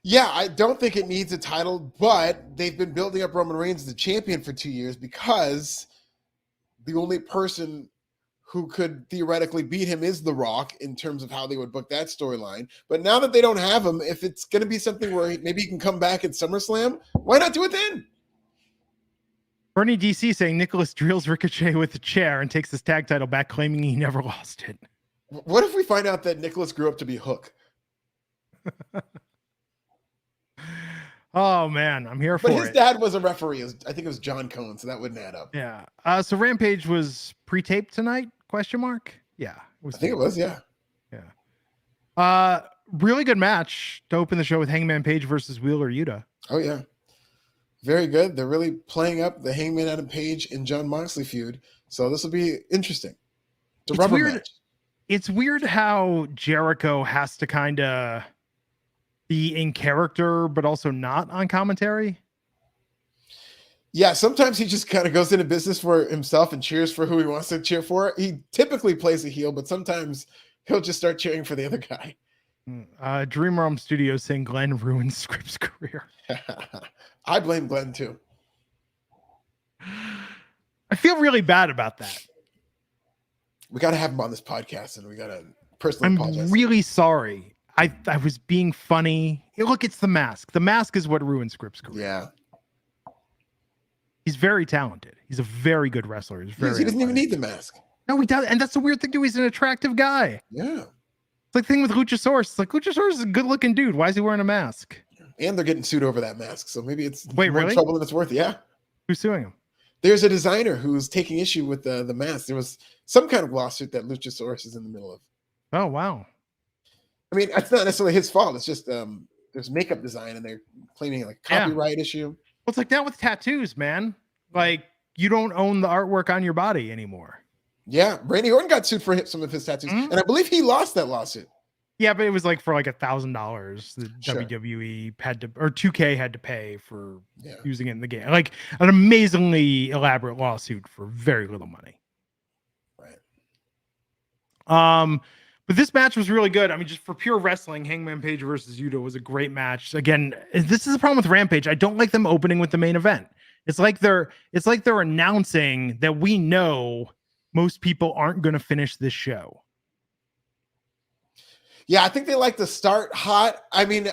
Yeah, I don't think it needs a title, but they've been building up Roman Reigns as the champion for 2 years, because the only person who could theoretically beat him is The Rock in terms of how they would book that storyline. But now that they don't have him, if it's going to be something where maybe he can come back at SummerSlam, why not do it then? Bernie DC saying Nicholas drills Ricochet with a chair and takes his tag title back, claiming he never lost it. What if we find out that Nicholas grew up to be Hook? Oh man, I'm here for it. But his dad was a referee. I think it was John Cohen, so that wouldn't add up. Yeah. So Rampage was pre-taped tonight? Question mark? Yeah. I think it was. Yeah. Yeah. Really good match to open the show with Hangman Page versus Wheeler Yuta. Oh yeah. Very good. They're really playing up the Hangman Adam Page and Jon Moxley feud. So this will be interesting. It's a rubber match. It's weird how Jericho has to kind of be in character, but also not on commentary. Yeah, sometimes he just kind of goes into business for himself and cheers for who he wants to cheer for. He typically plays a heel, but sometimes he'll just start cheering for the other guy. Dream Realm Studios saying Glenn ruined Scripps' career. I blame Glenn too. I feel really bad about that. We got to have him on this podcast, and we got to personally apologize. I'm really sorry. I was being funny. Look, it's the mask. The mask is what ruined Scripps' career. Yeah. He's very talented. He's a very good wrestler. He doesn't even need the mask. No, he does. And that's the weird thing too. He's an attractive guy. Yeah. It's like the thing with Luchasaurus. It's like Luchasaurus is a good looking dude. Why is he wearing a mask? And they're getting sued over that mask. So maybe it's more trouble than it's worth. Yeah. Who's suing him? There's a designer who's taking issue with the mask. There was some kind of lawsuit that Luchasaurus is in the middle of. Oh, wow. I mean, it's not necessarily his fault. It's just there's makeup design, and they're claiming like copyright issue. Well, it's like that with tattoos, man. Like, you don't own the artwork on your body anymore. Yeah, Randy Orton got sued for some of his tattoos, and I believe he lost that lawsuit. Yeah, but it was like for like $1,000 the WWE had to, or 2K had to pay for using it in the game. Like an amazingly elaborate lawsuit for very little money. Right. But this match was really good. I mean, just for pure wrestling, Hangman Page versus Yuta was a great match. Again, this is the problem with Rampage. I don't like them opening with the main event. It's like they're announcing that we know most people aren't going to finish this show. Yeah, I think they like to start hot. I mean,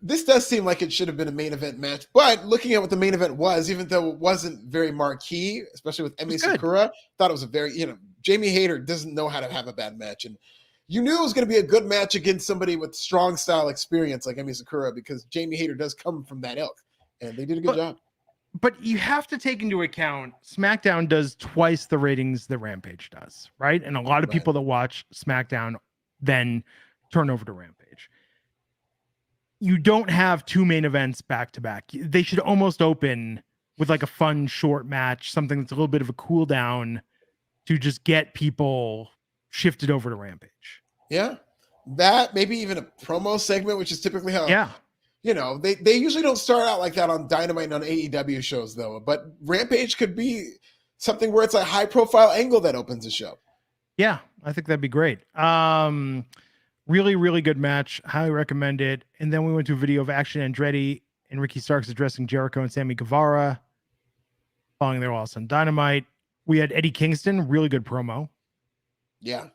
this does seem like it should have been a main event match, but looking at what the main event was, even though it wasn't very marquee, especially with Emi Sakura, thought it was a very, Jamie Hayter doesn't know how to have a bad match. And you knew it was going to be a good match against somebody with strong style experience like Emi Sakura, because Jamie Hayter does come from that ilk, and they did a good job. But you have to take into account SmackDown does twice the ratings that Rampage does, right? And a lot of people that watch SmackDown then turn over to Rampage. You don't have two main events back to back. They should almost open with like a fun short match, something that's a little bit of a cool down to just get people shifted over to Rampage. Yeah. That, maybe even a promo segment, which is typically how, they usually don't start out like that on Dynamite and on AEW shows, though. But Rampage could be something where it's a high profile angle that opens a show. Yeah, I think that'd be great. Really, really good match. Highly recommend it. And then we went to a video of Action Andretti and Ricky Starks addressing Jericho and Sammy Guevara following their loss on Dynamite. We had Eddie Kingston, really good promo. Yeah.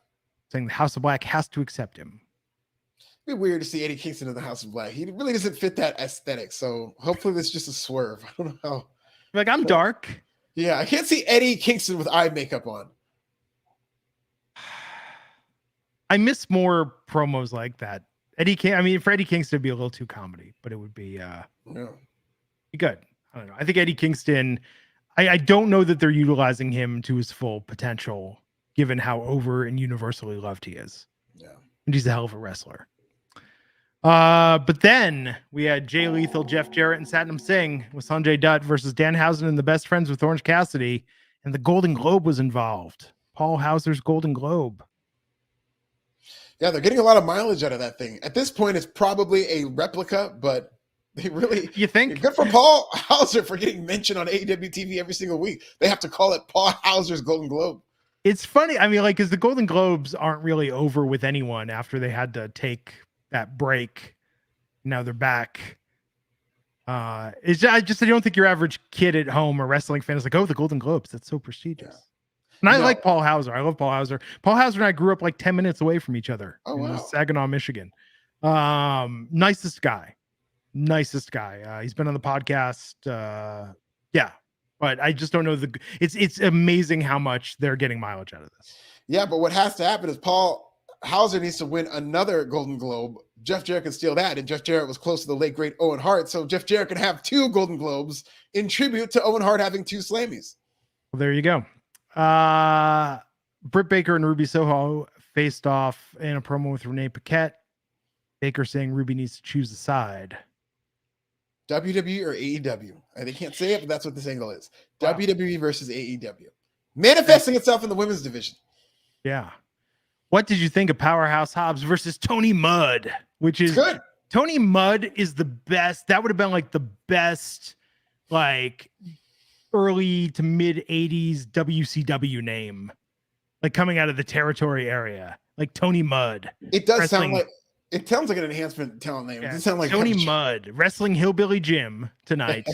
Saying the House of Black has to accept him. It'd be weird to see Eddie Kingston in the House of Black. He really doesn't fit that aesthetic. So hopefully this is just a swerve. I don't know how. Like, I'm dark. Yeah, I can't see Eddie Kingston with eye makeup on. I miss more promos like that. For Eddie Kingston would be a little too comedy, but it would be be good. I don't know. I think Eddie Kingston, I don't know that they're utilizing him to his full potential, given how over and universally loved he is. Yeah. And he's a hell of a wrestler. But then we had Jay Lethal, Jeff Jarrett, and Satnam Singh with Sanjay Dutt versus Danhausen and the Best Friends with Orange Cassidy, and the Golden Globe was involved. Paul Hauser's Golden Globe. Yeah, they're getting a lot of mileage out of that thing. At this point, it's probably a replica, but they really... You think? Good for Paul Hauser for getting mentioned on AEW TV every single week. They have to call it Paul Hauser's Golden Globe. It's funny. Because the Golden Globes aren't really over with anyone after they had to take that break. Now they're back. I don't think your average kid at home or wrestling fan is like, oh, the Golden Globes, that's so prestigious. Yeah. And I like Paul Hauser. I love Paul Hauser. Paul Hauser and I grew up like 10 minutes away from each other in Saginaw, Michigan. Nicest guy. He's been on the podcast. But I just don't know it's amazing how much they're getting mileage out of this. Yeah, but what has to happen is Paul Hauser needs to win another Golden Globe. Jeff Jarrett can steal that, and Jeff Jarrett was close to the late great Owen Hart, so Jeff Jarrett can have 2 Golden Globes in tribute to Owen Hart having 2 Slammies. Well, there you go. Britt Baker and Ruby Soho faced off in a promo with Renee Paquette. Baker saying Ruby needs to choose a side. WWE or AEW. They can't say it, but that's what this angle is. Wow. WWE versus AEW. Manifesting itself in the women's division. Yeah. What did you think of Powerhouse Hobbs versus Tony Mudd? Which is good. Tony Mudd is the best. That would have been like the best, like early to mid 80s WCW name, like coming out of the territory area, like Tony Mudd. It does sound like an enhancement talent name. Yeah. It sounds like Tony Mudd wrestling Hillbilly Jim tonight.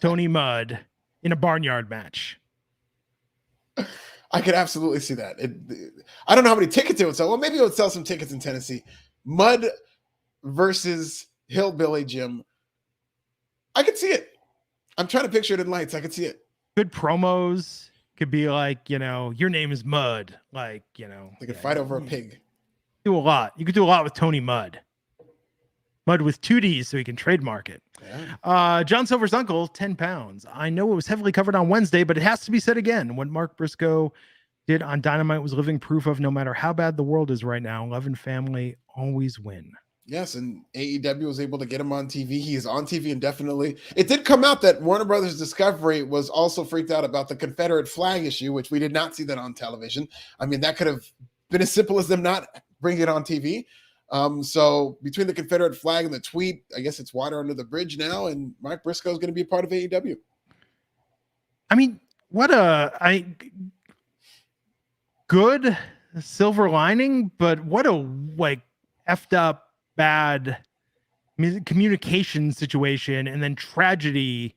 Tony Mudd in a barnyard match. I could absolutely see that. I don't know how many tickets it would sell. Well, maybe it would sell some tickets in Tennessee. Mudd versus Hillbilly Jim. I could see it. I'm trying to picture it in lights. I could see it. Good promos. Could be like, your name is Mudd. Like, They could fight over a pig. Do a lot. You could do a lot with Tony Mudd. Mudd with 2 Ds so he can trademark it. Yeah. John Silver's uncle, 10 pounds. I know it was heavily covered on Wednesday, but it has to be said again. What Mark Briscoe did on Dynamite was living proof of no matter how bad the world is right now, love and family always win. Yes, and AEW was able to get him on TV. He is on TV indefinitely. It did come out that Warner Brothers Discovery was also freaked out about the Confederate flag issue, which we did not see that on television. That could have been as simple as them not bringing it on TV. So between the Confederate flag and the tweet, I guess it's water under the bridge now, and Mark Briscoe is going to be a part of AEW. What a good silver lining, but what a effed up bad communication situation, and then tragedy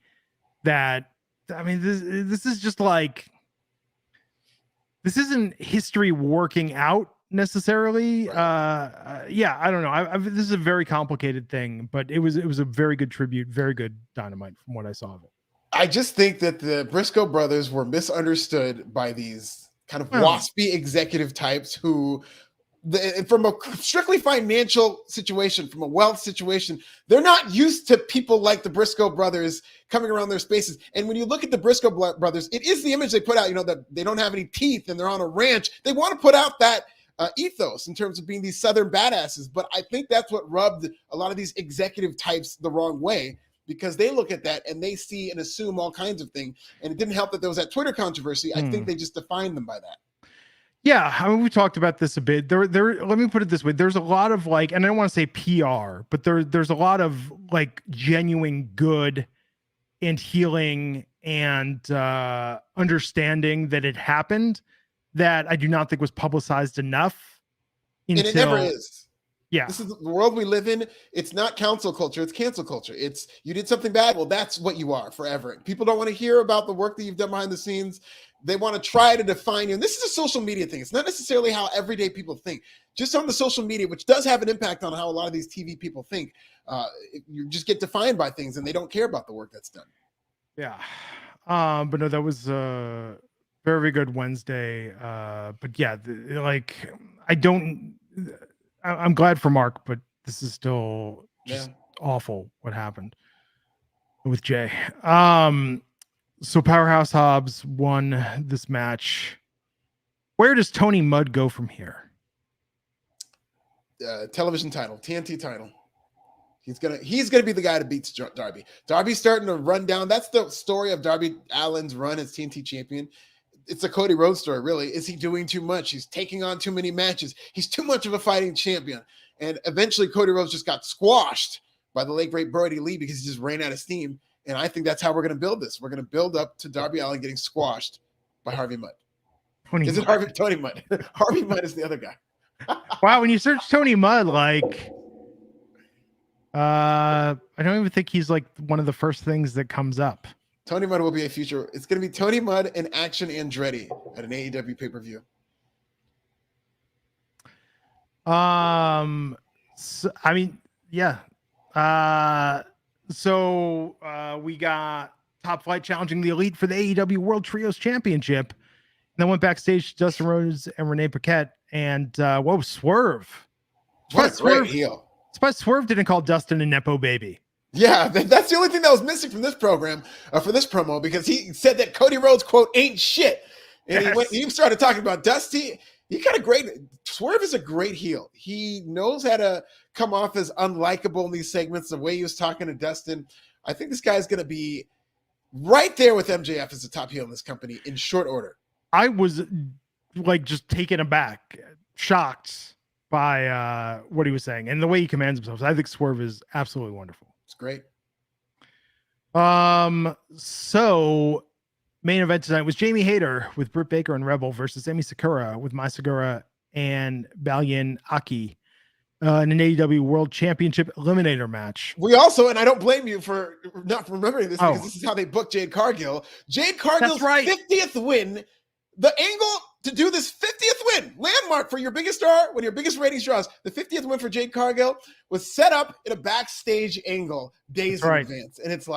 that this is just like, this isn't history working out necessarily. Right. I don't know. This is a very complicated thing, but it was a very good tribute, very good Dynamite from what I saw of it. I just think that the Briscoe brothers were misunderstood by these kind of waspy executive types who from a strictly financial situation, from a wealth situation, they're not used to people like the Briscoe brothers coming around their spaces. And when you look at the Briscoe brothers, it is the image they put out, that they don't have any teeth and they're on a ranch. They want to put out that ethos in terms of being these Southern badasses. But I think that's what rubbed a lot of these executive types the wrong way, because they look at that and they see and assume all kinds of things. And it didn't help that there was that Twitter controversy. I think they just defined them by that. Yeah, I mean, we talked about this a bit. There. Let me put it this way: there's a lot of and I don't want to say PR, but there's a lot of genuine good and healing and understanding that it happened that I do not think was publicized enough. And it never is. Yeah, this is the world we live in. It's not council culture; it's cancel culture. It's you did something bad. Well, that's what you are forever. People don't want to hear about the work that you've done behind the scenes. They want to try to define you. And this is a social media thing. It's not necessarily how everyday people think. Just on the social media, which does have an impact on how a lot of these TV people think. You just get defined by things and they don't care about the work that's done. Yeah. But no, that was a very, very good Wednesday. But yeah, I'm glad for Mark, but this is still just awful what happened with Jay. So Powerhouse Hobbs won this match. Where does Tony Mudd go from here? Television title, TNT title. He's gonna be the guy to beat Darby. Darby's starting to run down. That's the story of Darby Allin's run as TNT champion. It's a Cody Rhodes story, really. Is he doing too much? He's taking on too many matches. He's too much of a fighting champion. And eventually Cody Rhodes just got squashed by the late great Brody Lee because he just ran out of steam. And I think that's how we're going to build this. We're going to build up to Darby Allin getting squashed by Harvey Mudd. Tony Mudd? Harvey Mudd is the other guy. Wow, when you search Tony Mudd, I don't even think he's one of the first things that comes up. Tony Mudd will be a future. It's going to be Tony Mudd and Action Andretti at an AEW pay-per-view. So, I mean, yeah. So we got Top Flight challenging the Elite for the AEW World Trios Championship. And then went backstage to Dustin Rhodes and Renee Paquette. And Swerve. What a great heel. Swerve didn't call Dustin a Nepo baby. Yeah, that's the only thing that was missing from this program, for this promo, because he said that Cody Rhodes, quote, ain't shit. And he started talking about Dusty. Swerve is a great heel. He knows how to come off as unlikable in these segments, the way he was talking to Dustin. I think this guy's going to be right there with MJF as the top heel in this company in short order. I was just taken aback, shocked by what he was saying and the way he commands himself. I think Swerve is absolutely wonderful. It's great. So main event tonight was Jamie Hayter with Britt Baker and Rebel versus Emi Sakura with Mai Segura and Balyan Aki in an AEW World Championship Eliminator match. We also, and I don't blame you for not remembering this, because this is how they booked Jade Cargill. Jade Cargill's 50th win. The angle to do this 50th win, landmark for your biggest star, one of your biggest ratings draws, the 50th win for Jade Cargill was set up in a backstage angle days in advance. And it's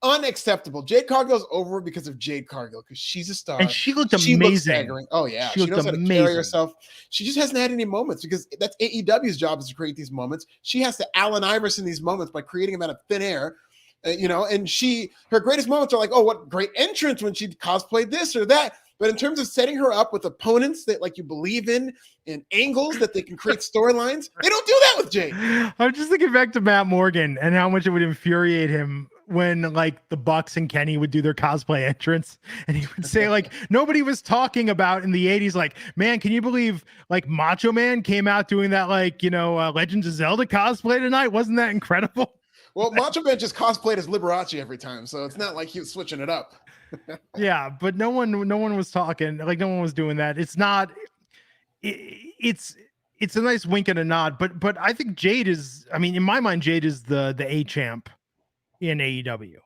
unacceptable. Jade Cargill's over because of Jade Cargill, because she's a star. And she looked amazing. Oh, yeah. She knows how to carry herself. She just hasn't had any moments, because that's AEW's job, is to create these moments. She has to Allen Iverson these moments by creating them out of thin air. And her greatest moments are what great entrance when she cosplayed this or that. But in terms of setting her up with opponents that you believe in and angles that they can create storylines, they don't do that with Jade. I'm just thinking back to Matt Morgan and how much it would infuriate him when the Bucks and Kenny would do their cosplay entrance, and he would say nobody was talking about in the 80s, man, can you believe Macho Man came out doing that Legends of Zelda cosplay tonight? Wasn't that incredible? Well, Macho Man just cosplayed as Liberace every time, so it's not like he was switching it up. Yeah, but no one was talking, no one was doing that. It's not, it's a nice wink and a nod, but I think Jade is, in my mind, Jade is the A champ in AEW.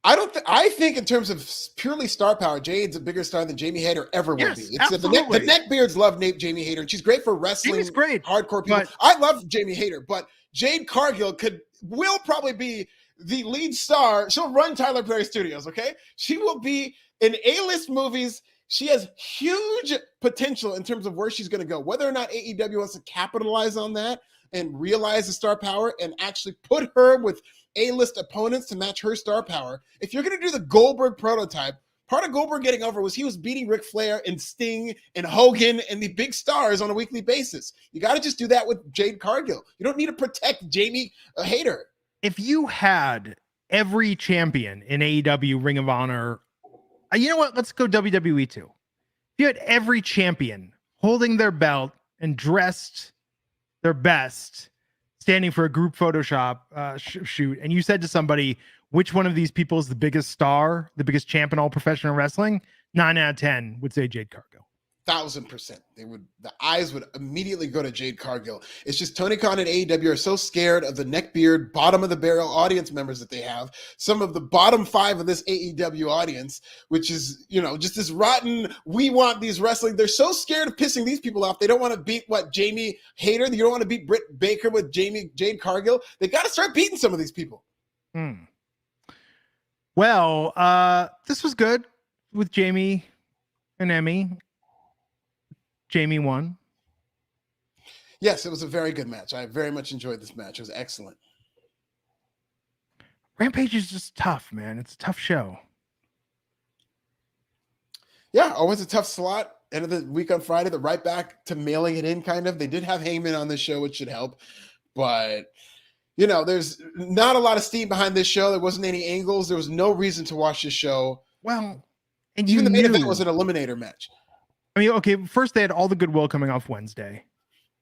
I think in terms of purely star power, Jade's a bigger star than Jamie Hayter ever will be. The neckbeards love Jamie Hayter, and she's great for wrestling. Jamie's great, hardcore people. I love Jamie Hayter, but Jade Cargill will probably be the lead star. She'll run Tyler Perry Studios, okay? She will be in A-list movies. She has huge potential in terms of where she's going to go. Whether or not AEW wants to capitalize on that and realize the star power and actually put her with A-list opponents to match her star power. If you're going to do the Goldberg prototype, part of Goldberg getting over was he was beating Ric Flair and Sting and Hogan and the big stars on a weekly basis. You got to just do that with Jade Cargill. You don't need to protect Jamie Hayter. If you had every champion in AEW, Ring of Honor, you know what? Let's go WWE too. If you had every champion holding their belt and dressed their best, standing for a group Photoshop shoot, and you said to somebody, which one of these people is the biggest star, the biggest champ in all professional wrestling? 9 out of 10 would say Jade Cargill. 1,000%. The eyes would immediately go to Jade Cargill. It's just Tony Khan and AEW are so scared of the neckbeard, bottom of the barrel audience members that they have. Some of the bottom 5 of this AEW audience, which is, just this rotten, we want these wrestling. They're so scared of pissing these people off. They don't want to beat Jamie Hayter. You don't want to beat Britt Baker with Jade Cargill. They got to start beating some of these people. Well, this was good with Jamie and Emmy. Jamie won. Yes, it was a very good match. I very much enjoyed this match. It was excellent. Rampage is just tough, man. It's a tough show. Yeah, always a tough slot. End of the week on Friday. They're right back to mailing it in, kind of. They did have Heyman on this show, which should help. But, there's not a lot of steam behind this show. There wasn't any angles. There was no reason to watch this show. Well, and even the main event was an eliminator match. I mean, okay, first they had all the goodwill coming off Wednesday.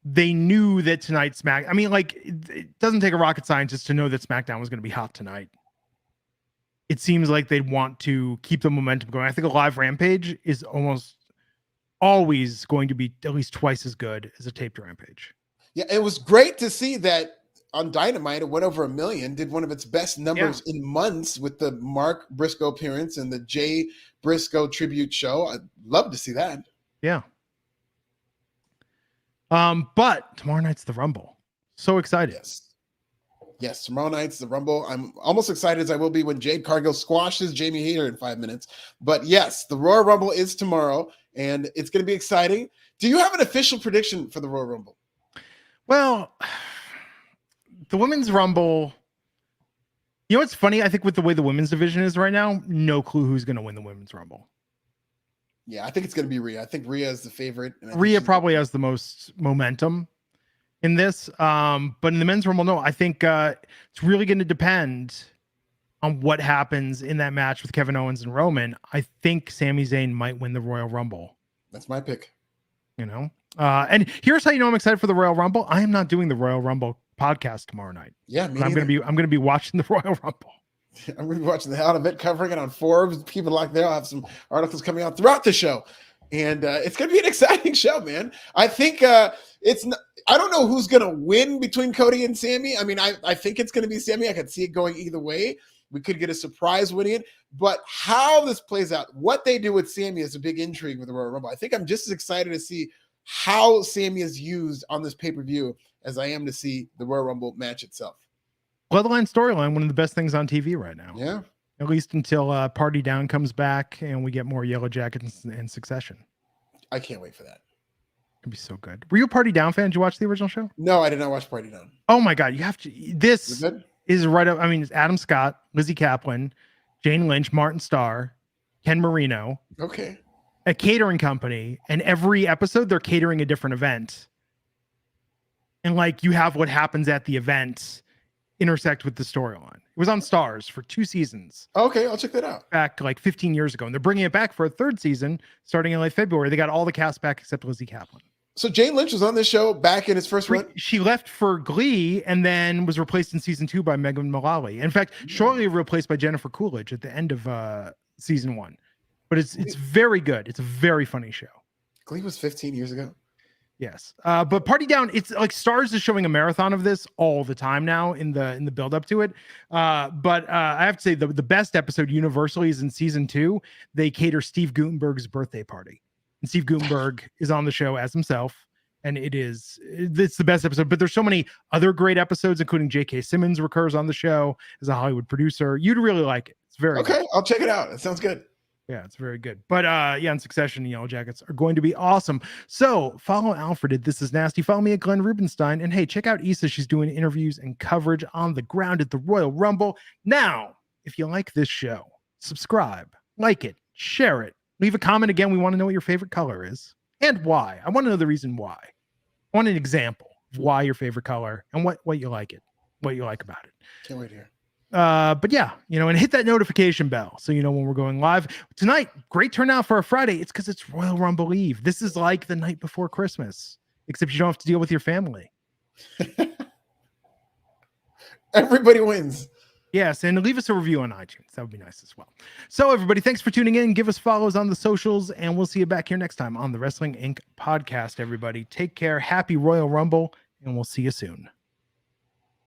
They knew that tonight's it doesn't take a rocket scientist to know that SmackDown was going to be hot tonight. It seems like they'd want to keep the momentum going. I think a live Rampage is almost always going to be at least twice as good as a taped Rampage. Yeah, it was great to see that on Dynamite, it went over 1 million, did one of its best numbers in months with the Mark Briscoe appearance and the Jay Briscoe tribute show. I'd love to see that. Yeah. But tomorrow night's the Rumble. So excited. Yes, tomorrow night's the Rumble. I'm almost excited as I will be when Jade Cargill squashes Jamie Hayter in 5 minutes. But yes, the Royal Rumble is tomorrow, and it's going to be exciting. Do you have an official prediction for the Royal Rumble? Well, the Women's Rumble, what's funny? I think with the way the women's division is right now, no clue who's going to win the Women's Rumble. Yeah, I think it's going to be Rhea. I think Rhea is the favorite. Rhea probably has the most momentum in this. But in the Men's Rumble, no, I think it's really going to depend on what happens in that match with Kevin Owens and Roman. I think Sami Zayn might win the Royal Rumble. That's my pick. And here's how I'm excited for the Royal Rumble. I am not doing the Royal Rumble podcast tomorrow night. Yeah, I'm going to be watching the Royal Rumble. I'm going to be watching the hell out of it, covering it on Forbes. People like they'll have some articles coming out throughout the show. And it's going to be an exciting show, man. I think I don't know who's going to win between Cody and Sammy. I mean, I think it's going to be Sammy. I could see it going either way. We could get a surprise winning it. But how this plays out, what they do with Sammy is a big intrigue with the Royal Rumble. I think I'm just as excited to see how Sammy is used on this pay-per-view as I am to see the Royal Rumble match itself. Bloodline storyline, one of the best things on TV right now. Yeah. At least until Party Down comes back and we get more Yellow Jackets and Succession. I can't wait for that. It'd be so good. Were you a Party Down fan? Did you watch the original show? No, I did not watch Party Down. Oh my God. You have to. This is right up. I mean, it's Adam Scott, Lizzie Kaplan, Jane Lynch, Martin Starr, Ken Marino. Okay. A catering company. And every episode, they're catering a different event. And you have what happens at the event intersect with the storyline. It was on Stars for 2 seasons. Okay, I'll check that out. Back 15 years ago. And they're bringing it back for a 3rd season starting in February. They got all the cast back except Lizzie Kaplan. So Jane Lynch was on this show back in its first run? She left for Glee and then was replaced in season 2 by Megan Mullally. In fact, shortly replaced by Jennifer Coolidge at the end of season 1. But it's very good. It's a very funny show. Glee was 15 years ago. Yes. But Party Down, it's Stars is showing a marathon of this all the time now in the build up to it. But I have to say the best episode universally is in season 2. They cater Steve Guttenberg's birthday party. And Steve Guttenberg is on the show as himself. And it's the best episode. But there's so many other great episodes, including J.K. Simmons recurs on the show as a Hollywood producer. You'd really like it. It's very okay. good. I'll check it out. It sounds good. Yeah, it's very good. But yeah, in Succession, the Yellow Jackets are going to be awesome. So follow Alfred at This Is Nasty. Follow me at Glenn Rubenstein. And hey, check out Issa. She's doing interviews and coverage on the ground at the Royal Rumble. Now, if you like this show, subscribe, like it, share it, leave a comment. Again, we want to know what your favorite color is and why. I want to know the reason why. I want an example of why your favorite color and what you like what you like about it. Can't wait here. But yeah, and hit that notification bell so you know when we're going live tonight. Great turnout for a Friday. It's because it's Royal Rumble Eve. This is like the night before Christmas, except you don't have to deal with your family. Everybody wins. Yes, and leave us a review on iTunes. That would be nice as well. So everybody, thanks for tuning in. Give us follows on the socials, and we'll see you back here next time on the Wrestling Inc. podcast. Everybody, take care. Happy Royal Rumble, and we'll see you soon.